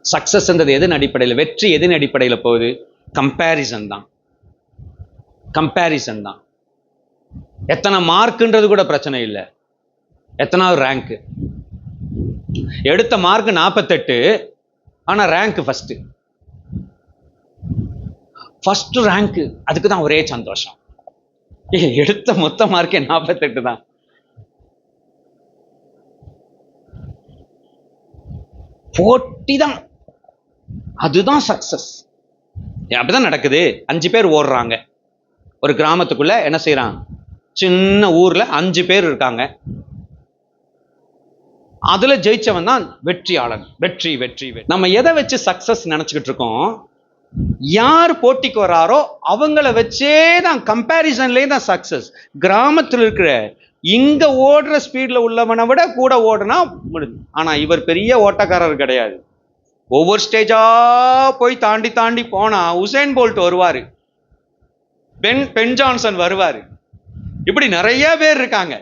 சக்சஸ்ன்றது எதன் அடிப்படையில், வெற்றி எதன் அடிப்படையில் போகுது? கம்பேரிசன் தான், கம்பேரிசன் தான். எத்தனை மார்க்ன்றது கூட பிரச்சனை இல்லை, எத்தனாவது ரேங்க். எடுத்த மார்க் 48, ஆனா ரேங்க் ஃபர்ஸ்ட் ரேங்க், அதுக்கு தான் ஒரே சந்தோஷம். எடுத்த மொத்த மார்க்கே 48 தான். போட்டி தான், அதுதான் சக்சஸ். அப்படிதான் நடக்குது. 5 பேர் ஓடுறாங்க ஒரு கிராமத்துக்குள்ள. என்ன செய்யறான்? சின்ன ஊர்ல 5 பேர் இருக்காங்க. அதுல ஜெயிச்சவன் தான் வெற்றியாளன். வெற்றி வெற்றி. நம்ம எதை வச்சு சக்சஸ் நினைச்சுக்கிட்டு இருக்கோம்? யார் போட்டிக்கு வராரோ அவங்கள வச்சே தான், கம்பேரிசன்லேயே தான் சக்சஸ். கிராமத்தில் இருக்கிற இங்க ஓடுற ஸ்பீட்ல உள்ளவனை விட கூட ஓடுனா முடிஞ்சு. ஆனா இவர் பெரிய ஓட்டக்காரர் கிடையாது. ஒவ்வொரு ஸ்டேஜா போய் தாண்டி தாண்டி போனா உசேன் போல்ட் வருவாரு, பென் ஜான்சன் வருவாரு, இப்படி நிறைய பேர் இருக்காங்க.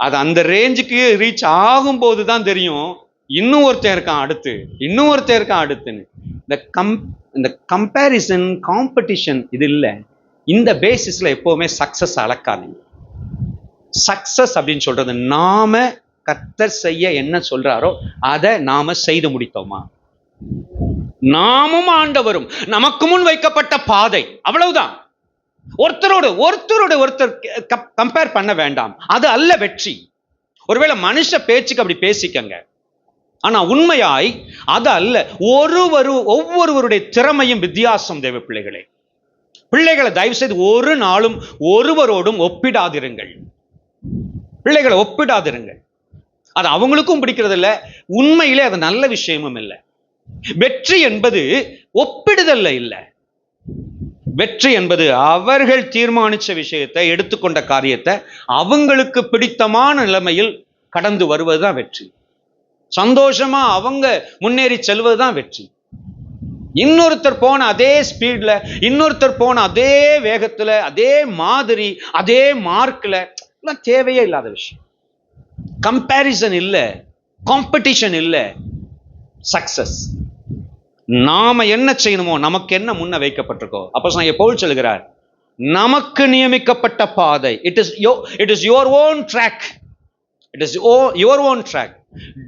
அது அந்த ரேஞ்சுக்கு ரீச் ஆகும் போது தான் தெரியும் இன்னும் ஒருத்தன் இருக்கான் அடுத்து, இன்னும் ஒருத்தன் இருக்கான் அடுத்துன்னு. இந்த கம்பேரிசன், காம்படிஷன் இது இல்லை. இந்த பேசிஸ்ல எப்பவுமே சக்சஸ் அளக்காதீங்க. சக்சஸ் அப்படின்னு சொல்றது நாம கர்த்தர் செய்ய என்ன சொல்றாரோ அதை நாம செய்து முடித்தோமா, நாமும் ஆண்டவரும் நமக்கு முன் வைக்கப்பட்ட பாதை, அவ்வளவுதான். ஒருத்தர் கம்பேர் பண்ண வேண்டாம். அது அல்ல வெற்றி. ஒருவேளை மனுஷ பேச்சுக்கு அப்படி பேசிக்கங்க, ஆனா உண்மையாய் அது அல்ல. ஒவ்வொருவருடைய திறமையும் வித்தியாசம். தேவ பிள்ளைகளை தயவு செய்து ஒரு நாளும் ஒருவரோடும் ஒப்பிடாதிருங்கள். பிள்ளைகளை ஒப்பிடாதிருங்கள். அது அவங்களுக்கும் பிடிக்கிறது இல்லை, உண்மையிலே அது நல்ல விஷயமும் இல்லை. வெற்றி என்பது ஒப்பிடுதல்ல இல்லை. வெற்றி என்பது அவர்கள் தீர்மானிச்ச விஷயத்தை, எடுத்துக்கொண்ட காரியத்தை அவங்களுக்கு பிடித்தமான நிலைமையில் கடந்து வருவதுதான் வெற்றி. சந்தோஷமா அவங்க முன்னேறி செல்வதுதான் வெற்றி. இன்னொருத்தர் போன அதே ஸ்பீட்ல, இன்னொருத்தர் போன அதே வேகத்துல, அதே மாதிரி, அதே மார்க்ல எல்லாம் தேவையே இல்லாத விஷயம். கம்பேரிசன் இல்ல, காம்படிஷன் இல்ல, சக்சஸ். நாம என்ன செய்யணுமோ, நமக்கு என்ன முன்ன வைக்கப்பட்டிருக்கோ. அப்போஸ்தலனாகிய பவுல் சொல்கிறார், நமக்கு நியமிக்கப்பட்ட பாதை. It is your own track. It is your own track.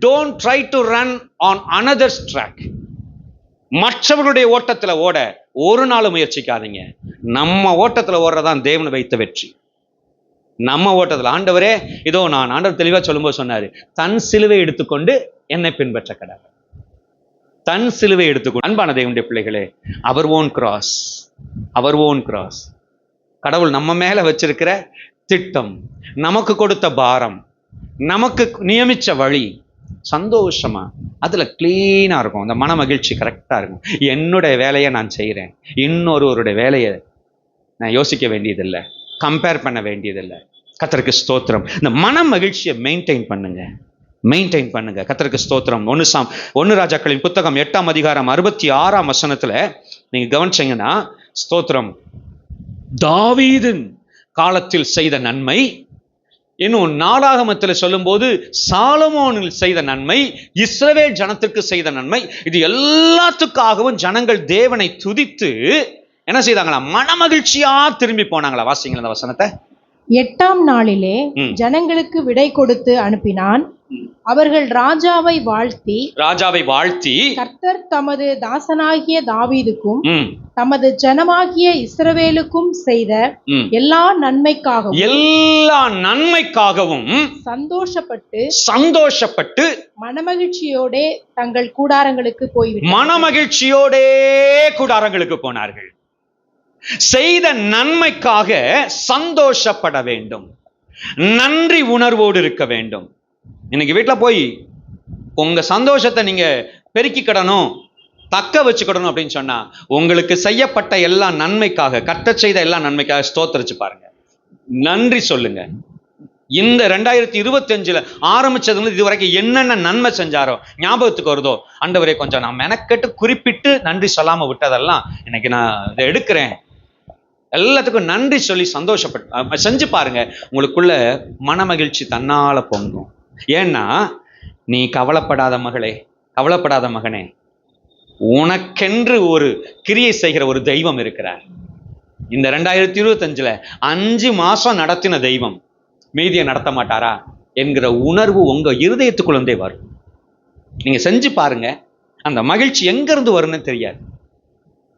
Don't try to run on another's track. மற்றவர்களுடைய ஓட்டத்துல ஓட ஒரு நாள் முயற்சிக்காதீங்க. நம்ம ஓட்டத்துல ஓடுறதான் தேவன் வைத்த வெற்றி. நம்ம ஓட்டத்துல, ஆண்டவரே இதோ நான், ஆண்டவர் தெளிவா சொல்லும்போது சொன்னாரு, தன் சிலுவை எடுத்துக்கொண்டு என்னை பின்பற்ற கடவுள். தன் சிலுவை எடுத்துக்கொண்டு. அன்பான தேவனுடைய பிள்ளைகளே, அவர் ஓன் கிராஸ், அவர் ஓன் கிராஸ். கடவுள் நம்ம மேல வச்சிருக்கிற திட்டம், நமக்கு கொடுத்த பாரம், நமக்கு நியமிச்ச வழி, சந்தோஷமா அதுல கிளீனா இருக்கும். அந்த மன மகிழ்ச்சி கரெக்டா இருக்கும். என்னுடைய வேலையை நான் செய்யறேன், இன்னொருவருடைய வேலையை நான் யோசிக்க வேண்டியதில்லை, கம்பேர் பண்ண வேண்டியதில்லை. கர்த்தருக்கு ஸ்தோத்திரம். இந்த மன மகிழ்ச்சியை மெயின்டைன் பண்ணுங்க, மெயின்டைன் பண்ணுங்க. கர்த்தருக்கு ஸ்தோத்திரம். 1 ராஜாக்களின் புத்தகம் 8ஆம் அதிகாரம் 66ஆம் வசனத்துல நீங்க கவனிச்சீங்கன்னா, ஸ்தோத்திரம், தாவீதின் காலத்தில் செய்த நன்மை, இன்னும் நாளாகமத்தில் சொல்லும் போது சாலமோனில் செய்த நன்மை, இஸ்ரவேல் ஜனத்திற்கு செய்த நன்மை, இது எல்லாத்துக்காகவும் ஜனங்கள் தேவனை துதித்து என்ன செய்தாங்களா? மனமகிழ்ச்சியா திரும்பி போனாங்களா? வாசிங்களா அந்த வசனத்தை. 8ஆம் நாளிலே ஜனங்களுக்கு விடை கொடுத்து அனுப்பினான். அவர்கள் ராஜாவை வாழ்த்தி, கர்த்தர் தமது தாசனாகிய தாவீதுக்கும் தமது ஜனமாகிய இஸ்ரவேலுக்கும் செய்த எல்லா நன்மைக்காகவும் சந்தோஷப்பட்டு மனமகிழ்ச்சியோடே தங்கள் கூடாரங்களுக்கு போய்விட்டார்கள். மனமகிழ்ச்சியோடே கூடாரங்களுக்கு போனார்கள். செய்த நன்மைக்காக சந்தோஷப்பட வேண்டும், நன்றி உணர்வோடு இருக்க வேண்டும். இன்னைக்கு வீட்டுல போய் உங்க சந்தோஷத்தை நீங்க பெருக்கிக்கிடணும், தக்க வச்சுக்கிடணும் அப்படின்னு சொன்னா, உங்களுக்கு செய்யப்பட்ட எல்லா நன்மைக்காக, கர்த்தர் செய்த எல்லா நன்மைக்காக ஸ்தோத்திரிச்சு பாருங்க, நன்றி சொல்லுங்க. இந்த 2025 ஆரம்பிச்சதுல இது வரைக்கும் என்னென்ன நன்மை செஞ்சாரோ ஞாபகத்துக்கு வருதோ, ஆண்டவரே கொஞ்சம் நான் மெனக்கெட்டு குறிப்பிட்டு நன்றி சொல்லாம விட்டதெல்லாம் இன்னைக்கு நான் இதை எடுக்கிறேன், எல்லாத்துக்கும் நன்றி சொல்லி சந்தோஷப்பட்டு செஞ்சு பாருங்க. உங்களுக்குள்ள மனமகிழ்ச்சி தன்னால பொங்கும். ஏன்னா, நீ கவலைப்படாத மகளே, கவலைப்படாத மகனே, உனக்கென்று ஒரு கிரியை செய்கிற ஒரு தெய்வம் இருக்கிறார். இந்த 2025 5 மாசம் நடத்தின தெய்வம் மீதியை நடத்த மாட்டாரா என்கிற உணர்வு உங்க இருதயத்துக்குள்ளே வரும். நீங்க செஞ்சு பாருங்க, அந்த மகிழ்ச்சி எங்க இருந்து வரும்னு தெரியாது,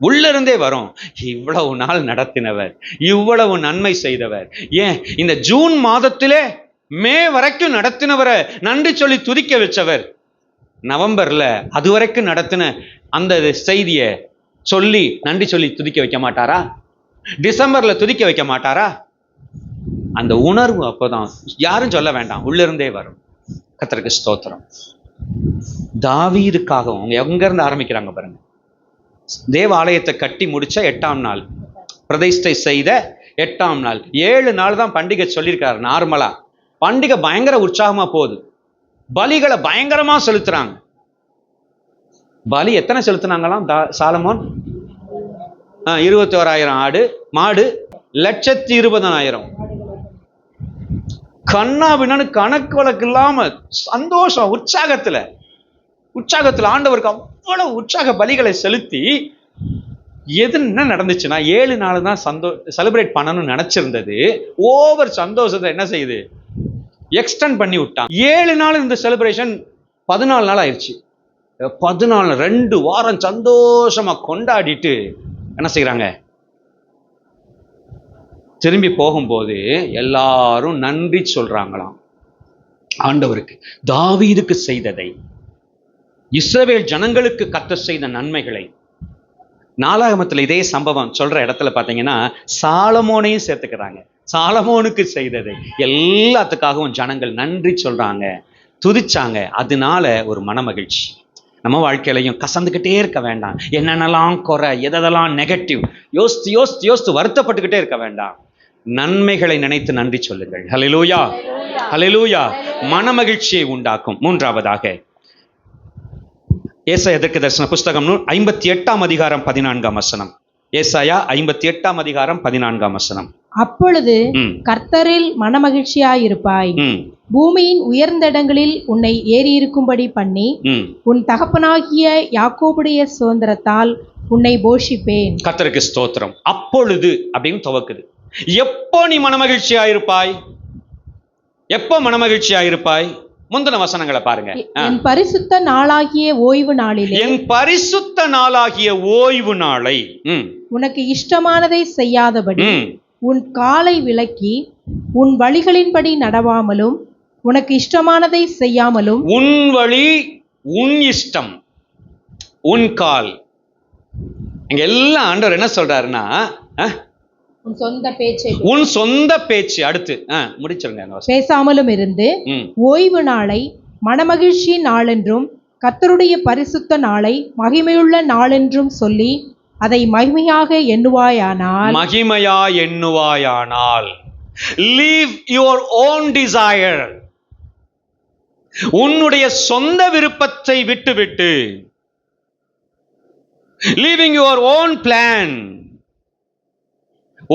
உள்ள இருந்தே வரும். இவ்வளவு நாள் நடத்தினவர், இவ்வளவு நன்மை செய்தவர், ஏன் இந்த ஜூன் மாதத்திலே மே வரைக்கும் நடத்தினவரை நன்றி சொல்லி துதிக்க வச்சவர், நவம்பர்ல அது வரைக்கும் நடத்தின அந்த செய்தியை சொல்லி நன்றி சொல்லி துதிக்க வைக்க மாட்டாரா? டிசம்பர்ல துதிக்க வைக்க மாட்டாரா? அந்த உணர்வு அப்போதான், யாரும் சொல்ல வேண்டாம், உள்ள இருந்தே வரும். கர்த்தருக்கு ஸ்தோத்திரம். தாவீதுக்காகவும் அவங்க எங்க இருந்து ஆரம்பிக்கிறாங்க பாருங்க. தேவாலயத்தை கட்டி முடிச்ச 8ஆம் நாள், பிரதிஷ்டை செய்த 8ஆம் நாள், 7 நாள் தான் பண்டிகை சொல்லியிருக்காரு. நார்மலா பண்டிகை பயங்கர உற்சாகமா போகுது, பலிகளை பயங்கரமா செலுத்துறாங்க. பலி எத்தனை செலுத்தினாங்களாம் சாலமோன்? 21,000 ஆடு மாடு, 1,20,000. கண்ணாபின்னு கணக்கு வழக்கு இல்லாம சந்தோஷம், உற்சாகத்துல ஆண்டவருக்கு அவ்வளவு உற்சாக பலிகளை செலுத்தி, என்ன நடந்துச்சுன்னா 7 நாள் தான் செலிப்ரேட் பண்ணணும்னு நினைச்சிருந்தது. ஓவர் சந்தோஷத்தை என்ன செய்யுது, எக்ஸ்டெண்ட் பண்ணி விட்டான். 7 நாள் இந்த செலிப்ரேஷன் 14 நாள் ஆயிடுச்சு. 14 2 வாரம் சந்தோஷமா கொண்டாடிட்டு என்ன செய்யறாங்க, திரும்பி போகும்போது எல்லாரும் நன்றி சொல்றாங்களாம் ஆண்டவருக்கு, தாவீதுக்கு செய்ததை, இஸ்ரவேல் ஜனங்களுக்கு கர்த்தர் செய்த நன்மைகளை. நாளாகமத்தில் இதே சம்பவம் சொல்ற இடத்துல பாத்தீங்கன்னா சாலமோனையும் சேர்த்துக்கிறாங்க. சாலமோனுக்கு செய்ததை எல்லாத்துக்காகவும் ஜனங்கள் நன்றி சொல்றாங்க, துதிச்சாங்க. அதனால ஒரு மனமகிழ்ச்சி. நம்ம வாழ்க்கையிலையும் கசந்துக்கிட்டே இருக்க வேண்டாம். என்னென்னலாம் குறை, எதெல்லாம் நெகட்டிவ் யோசித்து வருத்தப்பட்டுக்கிட்டே இருக்க வேண்டாம். நன்மைகளை நினைத்து நன்றி சொல்லுங்கள். ஹல்லேலூயா, ஹல்லேலூயா. மனமகிழ்ச்சியை உண்டாக்கும். 3ஆவதாக ஏசாயா தீர்க்கதரிசன புஸ்தகம் 58 ஏசாயா 58 அப்பொழுது கர்த்தரில் மனமகிழ்ச்சியாயிருப்பாய். பூமியின் உயர்ந்த இடங்களில் உன்னை ஏறியிருக்கும்படி பண்ணி உன் தகப்பனாகிய யாக்கோபுடைய சுதந்திரத்தால் உன்னை போஷிப்பேன். கர்த்தருக்கு ஸ்தோத்திரம். அப்பொழுது அப்படின்னு துவக்குது. எப்போ நீ மனமகிழ்ச்சியாயிருப்பாய்? எப்போ மனமகிழ்ச்சியாயிருப்பாய்? முந்தின வசனங்களை பாருங்க. என் பரிசுத்த நாளாகிய ஓய்வு நாளிலே, என் பரிசுத்த நாளாகிய ஓய்வு நாளை உனக்கு இஷ்டமானதை செய்யாதபடி உன் காலை விலக்கி உன் வழிகளின்படி நடவாமலும் உனக்கு இஷ்டமானதை செய்யாமலும், உன் வழி உன் இஷ்டம் உன் கால். இங்க எல்லாம் ஆண்டவர் என்ன சொல்றாருன்னா, உன் சொந்த பேச்சை, உன் சொந்த பேச்சு. அடுத்து முடிச்சிருங்க. பேசாமலும் இருந்து ஓய்வு நாளை மனமகிழ்ச்சி நாளென்றும் கர்த்தருடைய பரிசுத்த நாளை மகிமையுள்ள நாளென்றும் சொல்லி அதை மகிமையாக எண்ணுவாயானால் leave your own desire, உன்னுடைய சொந்த விருப்பத்தை விட்டுவிட்டு, leaving your own plan,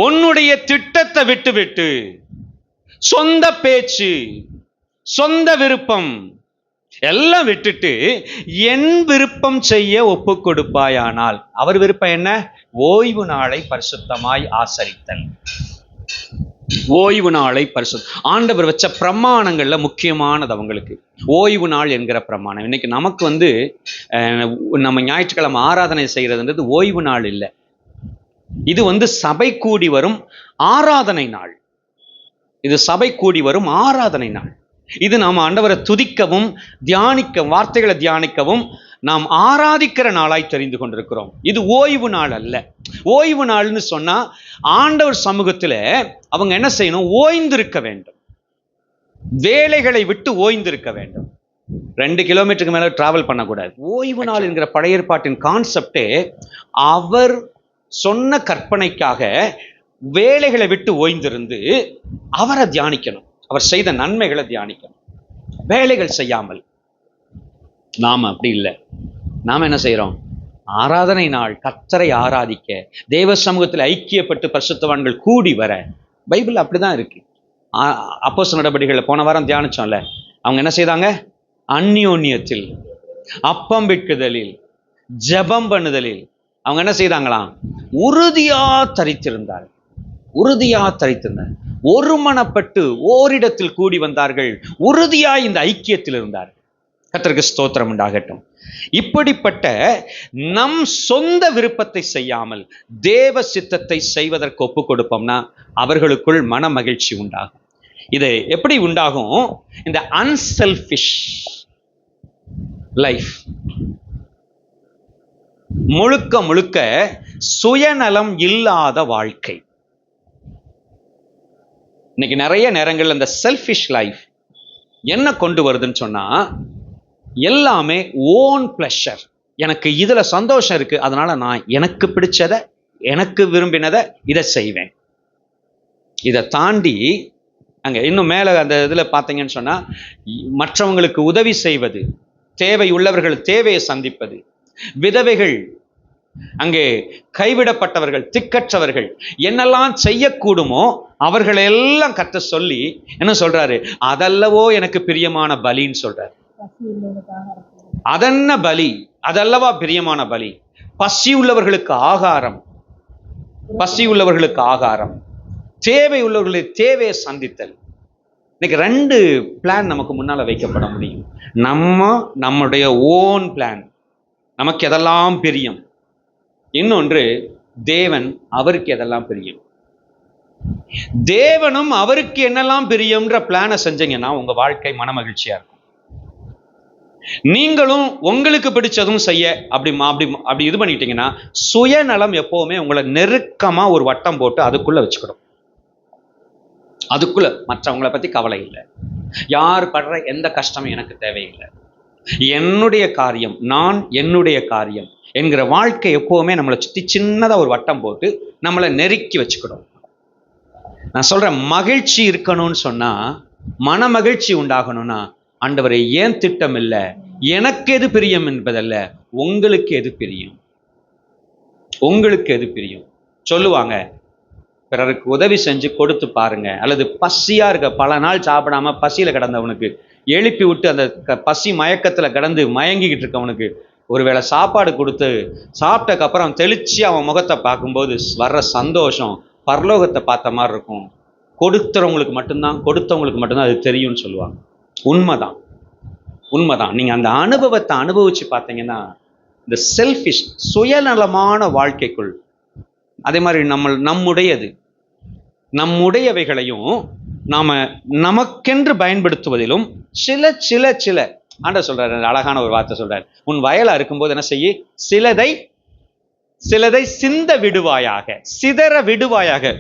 உன்னுடைய திட்டத்தை விட்டுவிட்டு, சொந்த பேச்சு சொந்த விருப்பம் எல்லாம் விட்டுட்டு என் விருப்பம் செய்ய ஒப்பு கொடுப்பாயானால், அவர் விருப்பம் என்ன? ஓய்வு நாளை பரிசுத்தமாய் ஆசரித்தல். ஓய்வு நாளை ஆண்டவர் வச்ச பிரமாணங்கள்ல முக்கியமானது அவங்களுக்கு ஓய்வு நாள் என்கிற பிரமாணம். இன்னைக்கு நமக்கு நம்ம ஞாயிற்றுக்கிழமை ஆராதனை செய்யறதுன்றது ஓய்வு நாள் இல்லை. இது சபை கூடி வரும் ஆராதனை நாள். இது சபை கூடி வரும் ஆராதனை நாள். இது நாம் ஆண்டவரை துதிக்கவும் வார்த்தைகளை தியானிக்கவும் நாம் ஆராதிக்கிற நாளாய் தெரிந்து கொண்டிருக்கிறோம். இது ஓய்வு நாள் அல்ல. ஓய்வு நாள்னு சொன்னா ஆண்டவர் சமூகத்துல அவங்க என்ன செய்யணும்? ஓய்ந்திருக்க வேண்டும். வேலைகளை விட்டு ஓய்ந்திருக்க வேண்டும். 2 கிலோமீட்டருக்கு மேல டிராவல் பண்ணக்கூடாது. ஓய்வு நாள் என்கிற பழைய ஏற்பாட்டின் கான்செப்டே அவர் சொன்ன கற்பனைக்காக வேலைகளை விட்டு ஓய்ந்திருந்து அவரை தியானிக்கணும். அவர் செய்த நன்மைகளை தியானிக்கணும். வேலைகள் செய்யாமல். நாம அப்படி இல்லை. நாம என்ன செய்யறோம்? ஆராதனை நாள் கர்த்தரை ஆராதிக்க, தேவ சமூகத்தில் ஐக்கியப்பட்டு பரிசுத்தவான்கள் கூடி வர. பைபிள் அப்படிதான் இருக்கு. அப்போஸ்தலர் நடபடிகளை போன வாரம் தியானிச்சோம்ல. அவங்க என்ன செய்தாங்க? அந்யோன்யத்தில், அப்பம் விற்குதலில், ஜெபம் பண்ணுதலில் அவங்க என்ன செய்தாங்களாம்? உறுதியா தரித்திருந்தார். ஒருமனப்பட்டு ஓரிடத்தில் கூடி வந்தார்கள். உறுதியா இந்த ஐக்கியத்தில் இருந்தார். கர்த்தருக்கு ஸ்தோத்திரம் உண்டாகட்டும். இப்படிப்பட்ட நம் சொந்த விருப்பத்தை செய்யாமல் தேவ சித்தத்தை செய்வதற்கு ஒப்பு கொடுப்போம்னா அவர்களுக்குள் மன மகிழ்ச்சி உண்டாகும். இது எப்படி உண்டாகும்? இந்த அன்செல்ஃபிஷ் லைஃப், முழுக்க முழுக்க சுயநலம் இல்லாத வாழ்க்கை. இன்னைக்கு நிறைய நேரங்கள் இந்த செல்ஃபிஷ் லைஃப் என்ன கொண்டு வருதுன்னு சொன்னா, எல்லாமே ஓன் பிளஷர். எனக்கு இதுல சந்தோஷம் இருக்கு, அதனால நான் எனக்கு பிடிச்சத, எனக்கு விரும்பினதை இதை செய்வேன். இதை தாண்டி அங்க இன்னும் மேல அந்த இதுல பார்த்தீங்கன்னு சொன்னா, மற்றவங்களுக்கு உதவி செய்வது, தேவை உள்ளவர்கள் தேவையை சந்திப்பது, விதவைகள், அங்கே கைவிடப்பட்டவர்கள், திக்கற்றவர்கள் என்னெல்லாம் செய்யக்கூடுமோ அவர்களெல்லாம் கர்த்தர் சொல்லி என்ன சொல்றாரு? அதல்லவோ எனக்கு பிரியமான பலின்னு சொல்றாரு. அதென்ன பலி? அதல்லவா பிரியமான பலி? பசி உள்ளவர்களுக்கு ஆகாரம், தேவை உள்ளவர்களுக்கு தேவையை சந்தித்தல். இன்னைக்கு 2 பிளான் நமக்கு முன்னால வைக்கப்பட முடியும். நம்முடைய ஓன் பிளான், நமக்கு எதெல்லாம் பிரியம். இன்னொன்று, தேவன் அவருக்கு எதெல்லாம் பிரியம். தேவனும் அவருக்கு என்னெல்லாம் பிரியம்ன்ற பிளானை செஞ்சீங்கன்னா உங்க வாழ்க்கை மன மகிழ்ச்சியா இருக்கும். நீங்களும் உங்களுக்கு பிடிச்சதும் செய்ய அப்படி இது பண்ணிட்டீங்கன்னா, சுயநலம் எப்பவுமே உங்களை நெருக்கமா ஒரு வட்டம் போட்டு அதுக்குள்ள வச்சுக்கணும். அதுக்குள்ள மற்றவங்களை பத்தி கவலை இல்லை. யார் படுற எந்த கஷ்டமும் எனக்கு தேவையில்லை. என்னுடைய காரியம், என்னுடைய காரியம் என்கிற வாழ்க்கை எப்பவுமே நம்மளை சுத்தி சின்னதா ஒரு வட்டம் போட்டு நம்மளை நெருக்கி வச்சுக்கணும். நான் சொல்றேன், மகிழ்ச்சி இருக்கணும்னு சொன்னா, மன மகிழ்ச்சி உண்டாகணும்னா, ஆண்டவரே ஏன் திட்டம் இல்லை, எனக்கு எது பிரியம் என்பதல்ல, உங்களுக்கு எது பிரியம், உங்களுக்கு எது பிரியம். சொல்லுவாங்க, பிறருக்கு உதவி செஞ்சு கொடுத்து பாருங்க, அல்லது பசியா இருக்க பல நாள் சாப்பிடாம பசியில கிடந்தவனுக்கு எழுப்பி விட்டு அந்த பசி மயக்கத்துல கிடந்து மயங்கிக்கிட்டு இருக்கவனுக்கு ஒருவேளை சாப்பாடு கொடுத்து சாப்பிட்டக்கு அப்புறம் தெளிச்சு அவன் முகத்தை பார்க்கும்போது வர்ற சந்தோஷம் பரலோகத்தை பார்த்த மாதிரி இருக்கும். கொடுத்தவங்களுக்கு மட்டும்தான் அது தெரியும்னு சொல்லுவாங்க. உண்மைதான், உண்மைதான். நீங்க அந்த அனுபவத்தை அனுபவிச்சு பார்த்தீங்கன்னா, இந்த செல்ஃபிஷ் சுயநலமான வாழ்க்கைக்குள், அதே மாதிரி நம்முடையவைகளையும் நாம நமக்கென்று பயன்படுத்துவதிலும் சில சில சில ஆண்டவர் சொல்றாரு, அழகான ஒரு வார்த்தை சொல்றாரு, உன் வயலா இருக்கும்போது என்ன செய்ய, சிலதை சிந்த விடுவாயாக, சிதற விடுவாயாக,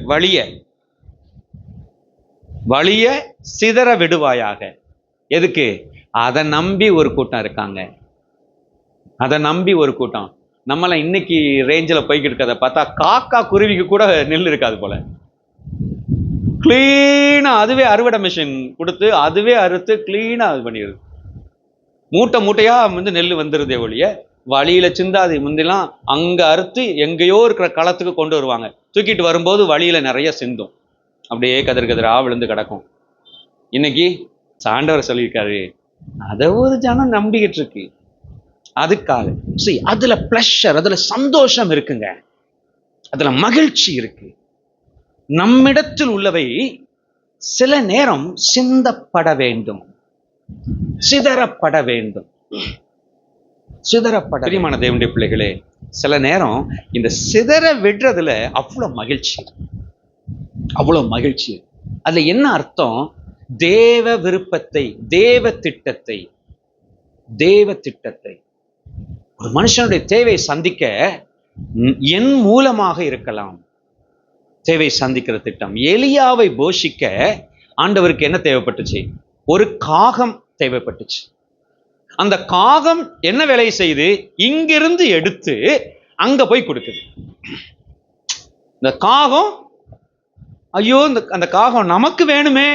வழிய சிதற விடுவாயாக. எதுக்கு? அதை நம்பி ஒரு கூட்டம் இருக்காங்க, அதை நம்பி ஒரு கூட்டம். நம்மளாம் இன்னைக்கு ரேஞ்சில் போய்கிட்டு இருக்கிறத பார்த்தா காக்கா குருவிக்கு கூட நெல் இருக்காது போல. கிளீனா அதுவே அறுவடை மிஷின் கொடுத்து அதுவே அறுத்து கிளீனா இது பண்ணிடுது. மூட்டை மூட்டையா நெல் வந்துருதே ஒழிய வழியில சிந்தாது. முந்தெல்லாம் அங்க அறுத்து எங்கேயோ இருக்கிற களத்துக்கு கொண்டு வருவாங்க, தூக்கிட்டு வரும்போது வழியில நிறைய சிந்தும், அப்படியே கதிரா விழுந்து கிடக்கும். இன்னைக்கு ஆண்டவர் சொல்லியிருக்காரு, அதை ஒரு ஜனம் நம்பிக்கிட்டு இருக்கு. அதுக்காக அதுல பிளஷர், அதுல சந்தோஷம் இருக்குங்க, அதுல மகிழ்ச்சி இருக்கு. நம்மிடத்தில் உள்ளவை சில நேரம் சிந்தப்பட வேண்டும், சிதறப்பட வேண்டும், சிதறப்பட. பிரியமான தேவனுடைய பிள்ளைகளே, சில நேரம் இந்த சிதற விடுறதுல அவ்வளவு மகிழ்ச்சி, அவ்வளவு மகிழ்ச்சி. அதுல என்ன அர்த்தம்? தேவ விருப்பத்தை, தேவ திட்டத்தை ஒரு மனுஷனுடைய தேவையை சந்திக்க என் மூலமாக இருக்கலாம். தேவை சந்திக்கிற திட்டம். எலியாவை போஷிக்க ஆண்டவருக்கு என்ன தேவைப்பட்டுச்சு? ஒரு காகம் தேவைப்பட்டுச்சு. அந்த காகம் என்ன வேலையை செய்து இங்கிருந்து எடுத்து அங்க போய் கொடுக்குது. இந்த காகம், ஐயோ அந்த காகம் நமக்கு வேணுமே,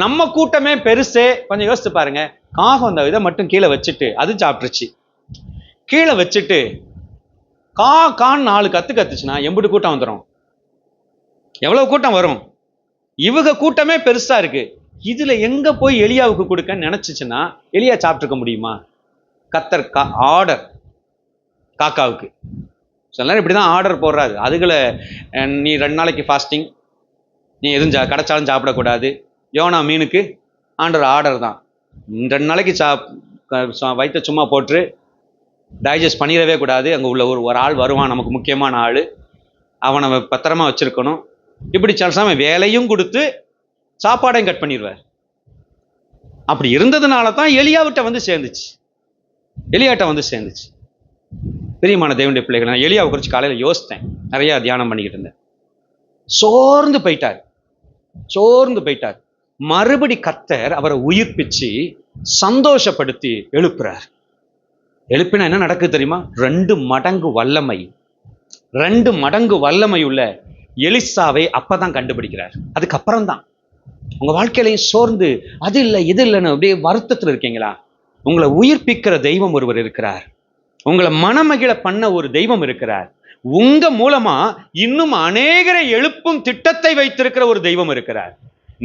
நம்ம கூட்டமே பெருசே. கொஞ்சம் யோசித்து பாருங்க, காகம் அந்த இதை மட்டும் கீழே வச்சுட்டு அது சாப்பிட்டுருச்சு. கீழே வச்சுட்டு கான்னு 4 கத்துச்சுன்னா எம்பிட்டு கூட்டம் வந்துடும்? எவ்வளவு கூட்டம் வரும்? இவங்க கூட்டமே பெருசா இருக்கு, இதுல எங்க போய் எலியாவுக்கு கொடுக்கன்னு நினைச்சுச்சுன்னா எலியா சாப்பிட்டுருக்க முடியுமா? கத்தர் ஆர்டர் காக்காவுக்கு சில நேரம் இப்படிதான் ஆர்டர் போடுறாரு. அதுகளை நீ 2 நாளைக்கு ஃபாஸ்டிங், நீ எதுவும் கிடைச்சாலும் சாப்பிடக்கூடாது. யோனா மீனுக்கு ஆண்டர் ஆர்டர் தான், 2 நாளைக்கு வயிற்ற சும்மா போட்டு டைஜஸ்ட் பண்ணிடவே கூடாது. அங்கே உள்ள ஒரு ஆள் வருவான், நமக்கு முக்கியமான ஆள், அவனை பத்திரமா வச்சிருக்கணும். இப்படி சில சமயம் வேலையும் கொடுத்து சாப்பாடையும் கட் பண்ணிடுவார். அப்படி இருந்ததுனால தான் எலியாவிட்ட வந்து சேர்ந்துச்சு. பிரியமான தேவனுடைய பிள்ளைகள், நான் எலியாவை குறித்து காலையில் யோசித்தேன், நிறைய தியானம் பண்ணிக்கிட்டு இருந்தேன். சோர்ந்து போயிட்டார். மறுபடி கர்த்தர் அவரை உயிர்ப்பிச்சு சந்தோஷப்படுத்தி எழுப்புறார். எழுப்பினா என்ன நடக்குது தெரியுமா? 2 மடங்கு வல்லமை உள்ள எலிசாவை அப்பதான் கண்டுபிடிக்கிறார். அதுக்கப்புறம் தான் உங்க வாழ்க்கையிலையும் சோர்ந்து அது இல்லை இது இல்லைன்னு அப்படியே வருத்தத்தில் இருக்கீங்களா? உங்களை உயிர்ப்பிக்கிற தெய்வம் ஒருவர் இருக்கிறார், உங்களை மனமகிழ பண்ண ஒரு தெய்வம் இருக்கிறார், உங்க மூலமா இன்னும் அநேகரை எழுப்பும் திட்டத்தை வைத்திருக்கிற ஒரு தெய்வம் இருக்கிறார்.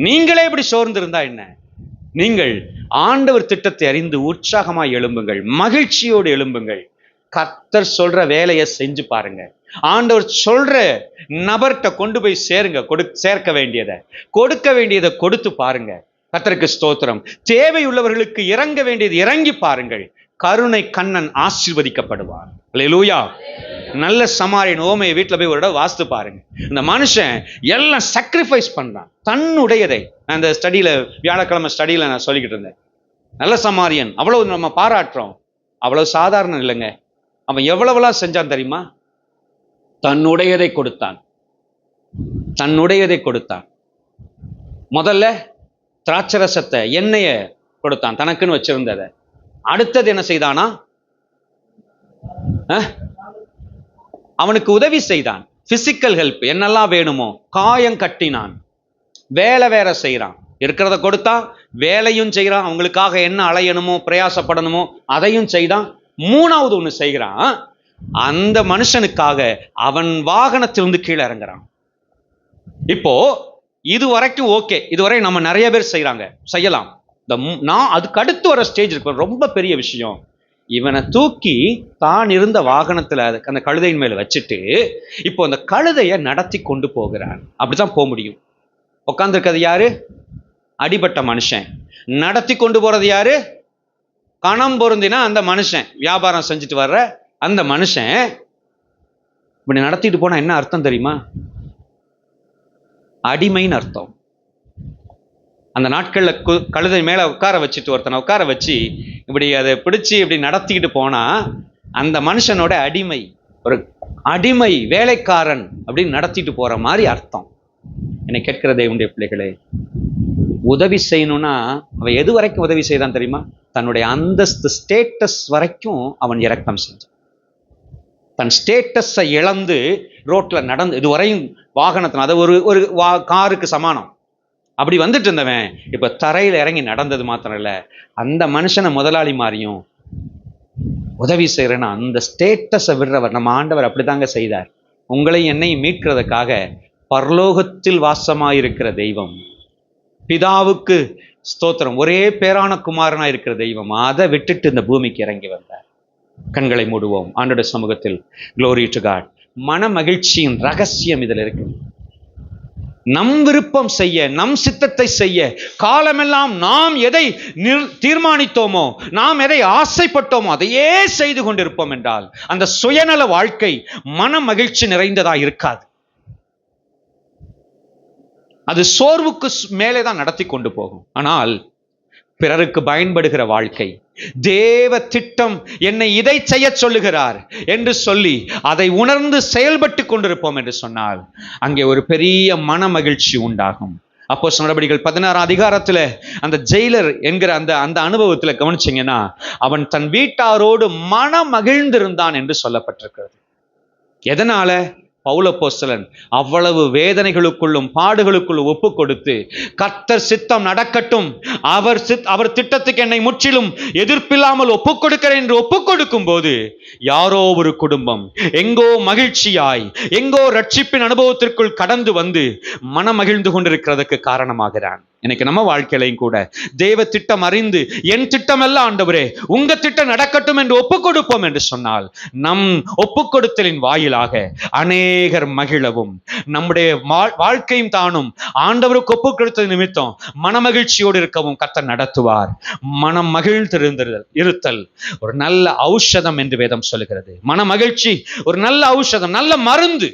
நீங்களே இப்படி சோர்ந்து இருந்தா என்ன? நீங்கள் ஆண்டவர் திட்டத்தை அறிந்து உற்சாகமாய் எழும்புங்கள், மகிழ்ச்சியோடு எழும்புங்கள். கர்த்தர் சொல்ற வேலையை செஞ்சு பாருங்க. ஆண்டவர் சொல்ற நபர்கிட்ட கொண்டு போய் சேருங்க. சேர்க்க வேண்டியதை கொடுக்க வேண்டியதை கொடுத்து பாருங்க. கர்த்தருக்கு ஸ்தோத்திரம். தேவையுள்ளவர்களுக்கு இறங்க வேண்டியது இறங்கி பாருங்கள். கருணை கண்ணன் ஆசீர்வதிக்கப்படுவார். அல்லேலூயா. நல்ல சமாரியன் ஓமையை வீட்டில் போய் ஒரு இடம் வாஸ்து பாருங்க. இந்த மனுஷன் எல்லாம் சாக்ரிஃபைஸ் பண்றான், தன்னுடையதை. நான் இந்த ஸ்டடியில வியாழக்கிழமை ஸ்டடியில நான் சொல்லிக்கிட்டு இருந்தேன். நல்ல சமாரியன் அவ்வளவு நம்ம பாராட்டுறோம், அவ்வளவு சாதாரணம் இல்லைங்க. அவன் எவ்வளவுலாம் செஞ்சான் தெரியுமா? தன்னுடையதை கொடுத்தான். முதல்ல திராட்சரசத்தை, எண்ணெய கொடுத்தான், தனக்குன்னு வச்சிருந்ததை. அடுத்தது என்ன செய்தானா? அவனுக்கு உதவி செய்தான், பிசிக்கல் ஹெல்ப், என்னெல்லாம் வேணுமோ காயம் கட்டினான், வேலை வேற செய்யறான். இருக்கிறத கொடுத்தான், வேலையும் செய்கிறான், அவங்களுக்காக என்ன அலையணுமோ பிரயாசப்படணுமோ அதையும் செய்தான். மூணாவது ஒண்ணு செய்கிறான், அந்த மனுஷனுக்காக அவன் வாகனத்திலிருந்து கீழே இறங்குறான். இப்போ இது வரைக்கும் ஓகே, இதுவரை நம்ம நிறைய பேர் செய்யலாம். நான் அதுக்கு அடுத்து வர ஸ்டேஜ் இருக்கு, ரொம்ப பெரிய விஷயம். இவனை தூக்கி தான் இருந்த வாகனத்துல அந்த கழுதையின் மேல வச்சுட்டு இப்போ அந்த கழுதைய நடத்தி கொண்டு போகிறான். அப்படித்தான் போக முடியும். உட்கார்ந்துருக்கிறது யாரு? அடிபட்ட மனுஷன். நடத்தி கொண்டு போறது யாரு? கணம் பொருந்தினா அந்த மனுஷன், வியாபாரம் செஞ்சுட்டு வர்ற அந்த மனுஷன். இப்படி நடத்திட்டு போனா என்ன அர்த்தம் தெரியுமா? அடிமைன்னு அர்த்தம். அந்த நாட்கள்ல கழுதை மேல உட்கார வச்சுட்டு ஒருத்தனை உட்கார வச்சு இப்படி அதை பிடிச்சி இப்படி நடத்திக்கிட்டு போனா அந்த மனுஷனோட அடிமை, ஒரு அடிமை வேலைக்காரன் அப்படின்னு நடத்திட்டு போற மாதிரி அர்த்தம். என்னை கேட்கிற தேவனுடைய பிள்ளைகளே, உதவி செய்யணும்னா அவன் எது வரைக்கும் உதவி செய்தான் தெரியுமா? தன்னுடைய அந்தஸ்து ஸ்டேட்டஸ் வரைக்கும் அவன் இரக்கம் செஞ்சான். தன் ஸ்டேட்டஸை இழந்து ரோட்ல நடந்து இதுவரையும் வாகனத்தின் அதை ஒரு காருக்கு சமானம் அப்படி வந்துட்டு இருந்தவன் இப்ப தரையில இறங்கி நடந்தது மாத்திரம் இல்ல, அந்த மனுஷனை முதலாளி மாதிரியும் உதவி செய்யறேன்னா அந்த ஸ்டேட்டஸை விடுறவர் நம்ம ஆண்டவர் அப்படிதாங்க செய்தார். உங்களையும் என்னையும் மீட்கிறதுக்காக பரலோகத்தில் வாசமாயிருக்கிற தெய்வம், பிதாவுக்கு ஸ்தோத்திரம், ஒரே பேரான குமாரனா இருக்கிற தெய்வம் அதை விட்டுட்டு இந்த பூமிக்கு இறங்கி வந்தார். கண்களை மூடுவோம், ஆண்டோட சமூகத்தில். Glory to God. மன மகிழ்ச்சியின் ரகசியம் இதில் இருக்கு. நம் விருப்பம் செய்ய, நம் சித்தத்தை செய்ய, காலமெல்லாம் நாம் எதை தீர்மானித்தோமோ, நாம் எதை ஆசைப்பட்டோமோ அதையே செய்து கொண்டிருப்போம் என்றால் அந்த சுயநல வாழ்க்கை மன மகிழ்ச்சி நிறைந்ததா இருக்காது. அது சோர்வுக்கு மேலே தான் நடத்தி கொண்டு போகும். ஆனால் பிறருக்கு பயன்படுகிற வாழ்க்கை, தேவ திட்டம் என்னை இதை செய்ய சொல்லுகிறார் என்று சொல்லி அதை உணர்ந்து செயல்பட்டு கொண்டிருப்போம் என்று சொன்னால் அங்கே ஒரு பெரிய மன மகிழ்ச்சி உண்டாகும். அப்போஸ்தலர் நடபடிகள் 16 அதிகாரத்துல அந்த ஜெயிலர் என்கிற அந்த அனுபவத்துல கவனிச்சீங்கன்னா அவன் தன் வீட்டாரோடு மன மகிழ்ந்திருந்தான் என்று சொல்லப்பட்டிருக்கிறது. எதனால? பவுலப்போஸ்தலன் அவ்வளவு வேதனைகளுக்குள்ளும் பாடுகளுக்குள்ளும் ஒப்பு கொடுத்து கர்த்தர் சித்தம் நடக்கட்டும், அவர் திட்டத்துக்கு என்னை முற்றிலும் எதிர்ப்பில்லாமல் ஒப்பு கொடுக்கிறேன் என்று ஒப்பு கொடுக்கும் போது யாரோ ஒரு குடும்பம் எங்கோ மகிழ்ச்சியாய், எங்கோ ரட்சிப்பின் அனுபவத்திற்குள் கடந்து வந்து மன மகிழ்ந்து கொண்டிருக்கிறதுக்கு காரணமாகிறான். இன்னைக்கு நம்ம வாழ்க்கையிலையும் கூட தேவ திட்டம் அறிந்து என் திட்டம் அல்ல ஆண்டவரே உங்க திட்டம் நடக்கட்டும் என்று ஒப்பு கொடுப்போம் என்று சொன்னால் நம் ஒப்பு கொடுத்தலின் வாயிலாக அநேகர் மகிழவும் நம்முடைய வாழ்க்கையும் தானும் ஆண்டவருக்கு ஒப்பு கொடுத்தது நிமித்தம் மனமகிழ்ச்சியோடு இருக்கவும் கர்த்தர் நடத்துவார். மனம் இருத்தல் ஒரு நல்ல ஔஷதம் என்று வேதம் சொல்லுகிறது. மன மகிழ்ச்சி ஒரு நல்ல ஔஷதம், நல்ல மருந்து.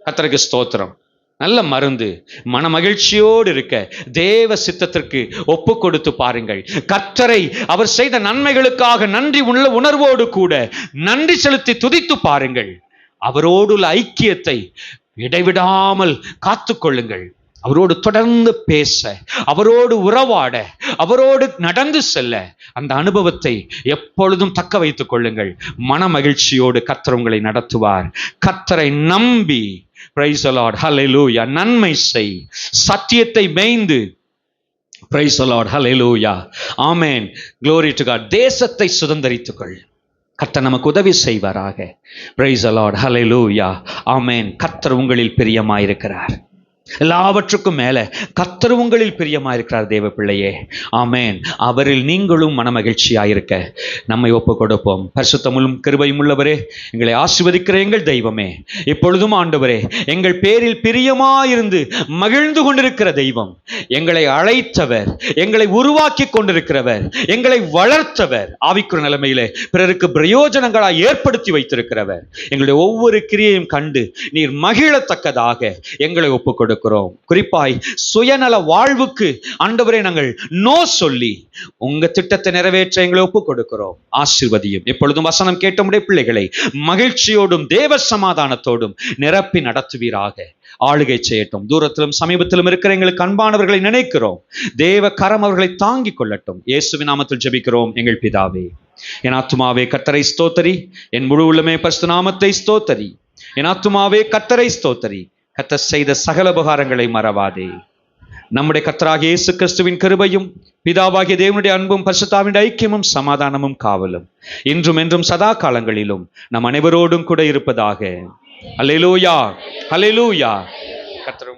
கர்த்தருக்கு ஸ்தோத்திரம். நல்ல மருந்து. மன மகிழ்ச்சியோடு இருக்க தேவ சித்தத்திற்கு ஒப்பு கொடுத்து பாருங்கள். கர்த்தரை அவர் செய்த நன்மைகளுக்காக நன்றி உள்ள உணர்வோடு கூட நன்றி செலுத்தி துதித்து பாருங்கள். அவரோடு உள்ள ஐக்கியத்தை இடைவிடாமல் காத்து கொள்ளுங்கள். அவரோடு தொடர்ந்து பேச, அவரோடு உறவாட, அவரோடு நடந்து செல்ல அந்த அனுபவத்தை எப்பொழுதும் தக்க வைத்துக் கொள்ளுங்கள். மன மகிழ்ச்சியோடு கர்த்தர் உங்களை நடத்துவார். கர்த்தரை நம்பி praise the Lord, hallelujah, நன்மை செய், சத்தியத்தை மேய்ந்து, praise the Lord, hallelujah, amen, glory to God, தேசத்தை சுதந்தரித்துக்கொள். கர்த்தர் நமக்கு உதவி செய்வாராக. praise the Lord, hallelujah, amen. கர்த்தர் உங்களில் பிரியமாயிருக்கிறார். எல்லாவற்றுக்கும் மேல கர்த்தர் உங்களில் பிரியமாயிருக்கிறார் தேவ பிள்ளையே. ஆமேன். அவரில் நீங்களும் மனமகிழ்ச்சியாயிருக்க நம்மை ஒப்பு கொடுப்போம். பரிசுத்தமும் கிருபையும் உள்ளவரே, எங்களை ஆசீர்வதிக்கிற எங்கள் தெய்வமே, இப்பொழுதும் ஆண்டவரே எங்கள் பேரில் பிரியமாயிருந்து மகிழ்ந்து கொண்டிருக்கிற தெய்வம், எங்களை அழைத்தவர், எங்களை உருவாக்கி கொண்டிருக்கிறவர், எங்களை வளர்த்தவர், ஆவிக்குரிய நிலைமையிலே பிறருக்கு பிரயோஜனங்களாய் ஏற்படுத்தி வைத்திருக்கிறவர், எங்களுடைய ஒவ்வொரு கிரியையும் கண்டு நீர் மகிழத்தக்கதாக எங்களை ஒப்பு கொடுக்கிறோம். குறிப்பாய் சுயநல வாழ்வுக்கு ஆண்டவரே நாங்கள் நோ சொல்லி உங்க திட்டத்தை நிறைவேற்ற எங்களை ஒப்பு கொடுக்கிறோம். ஆசீர்வதியும். எப்பொழுதும் வசனம் கேட்ட உடைய பிள்ளைகளை மகிழ்ச்சியோடும் தேவ சமாதானத்தோடும் நிரப்பி நடத்துவீராக. ஆளுகை செய்யட்டும். தூரத்திலும் சமீபத்திலும் இருக்கிற எங்களுக்கு அன்பானவர்களை நினைக்கிறோம். தேவ கரம் அவர்களை தாங்கிக் கொள்ளட்டும். இயேசுவின் நாமத்தில் ஜெபிக்கிறோம் எங்கள் பிதாவே. என் ஆத்துமாவே கர்த்தரை ஸ்தோத்தரி, என் முழு உள்ளமே பரிசுத்த நாமத்தை ஸ்தோத்தரி. என் ஆத்துமாவே கர்த்தரை ஸ்தோத்தரி, கர்த்தர் செய்த சகல உபகாரங்களை மறவாதே. நம்முடைய கர்த்தராகிய இயேசு கிறிஸ்துவின் கிருபையும் பிதாவாகிய தேவனுடைய அன்பும் பரிசுத்தாவின் ஐக்கியமும் சமாதானமும் காவலும் இன்றும் என்றும் சதா காலங்களிலும் நம் அனைவரோடும் கூட இருப்பதாக. அல்லேலூயா, அல்லேலூயா. கர்த்தர்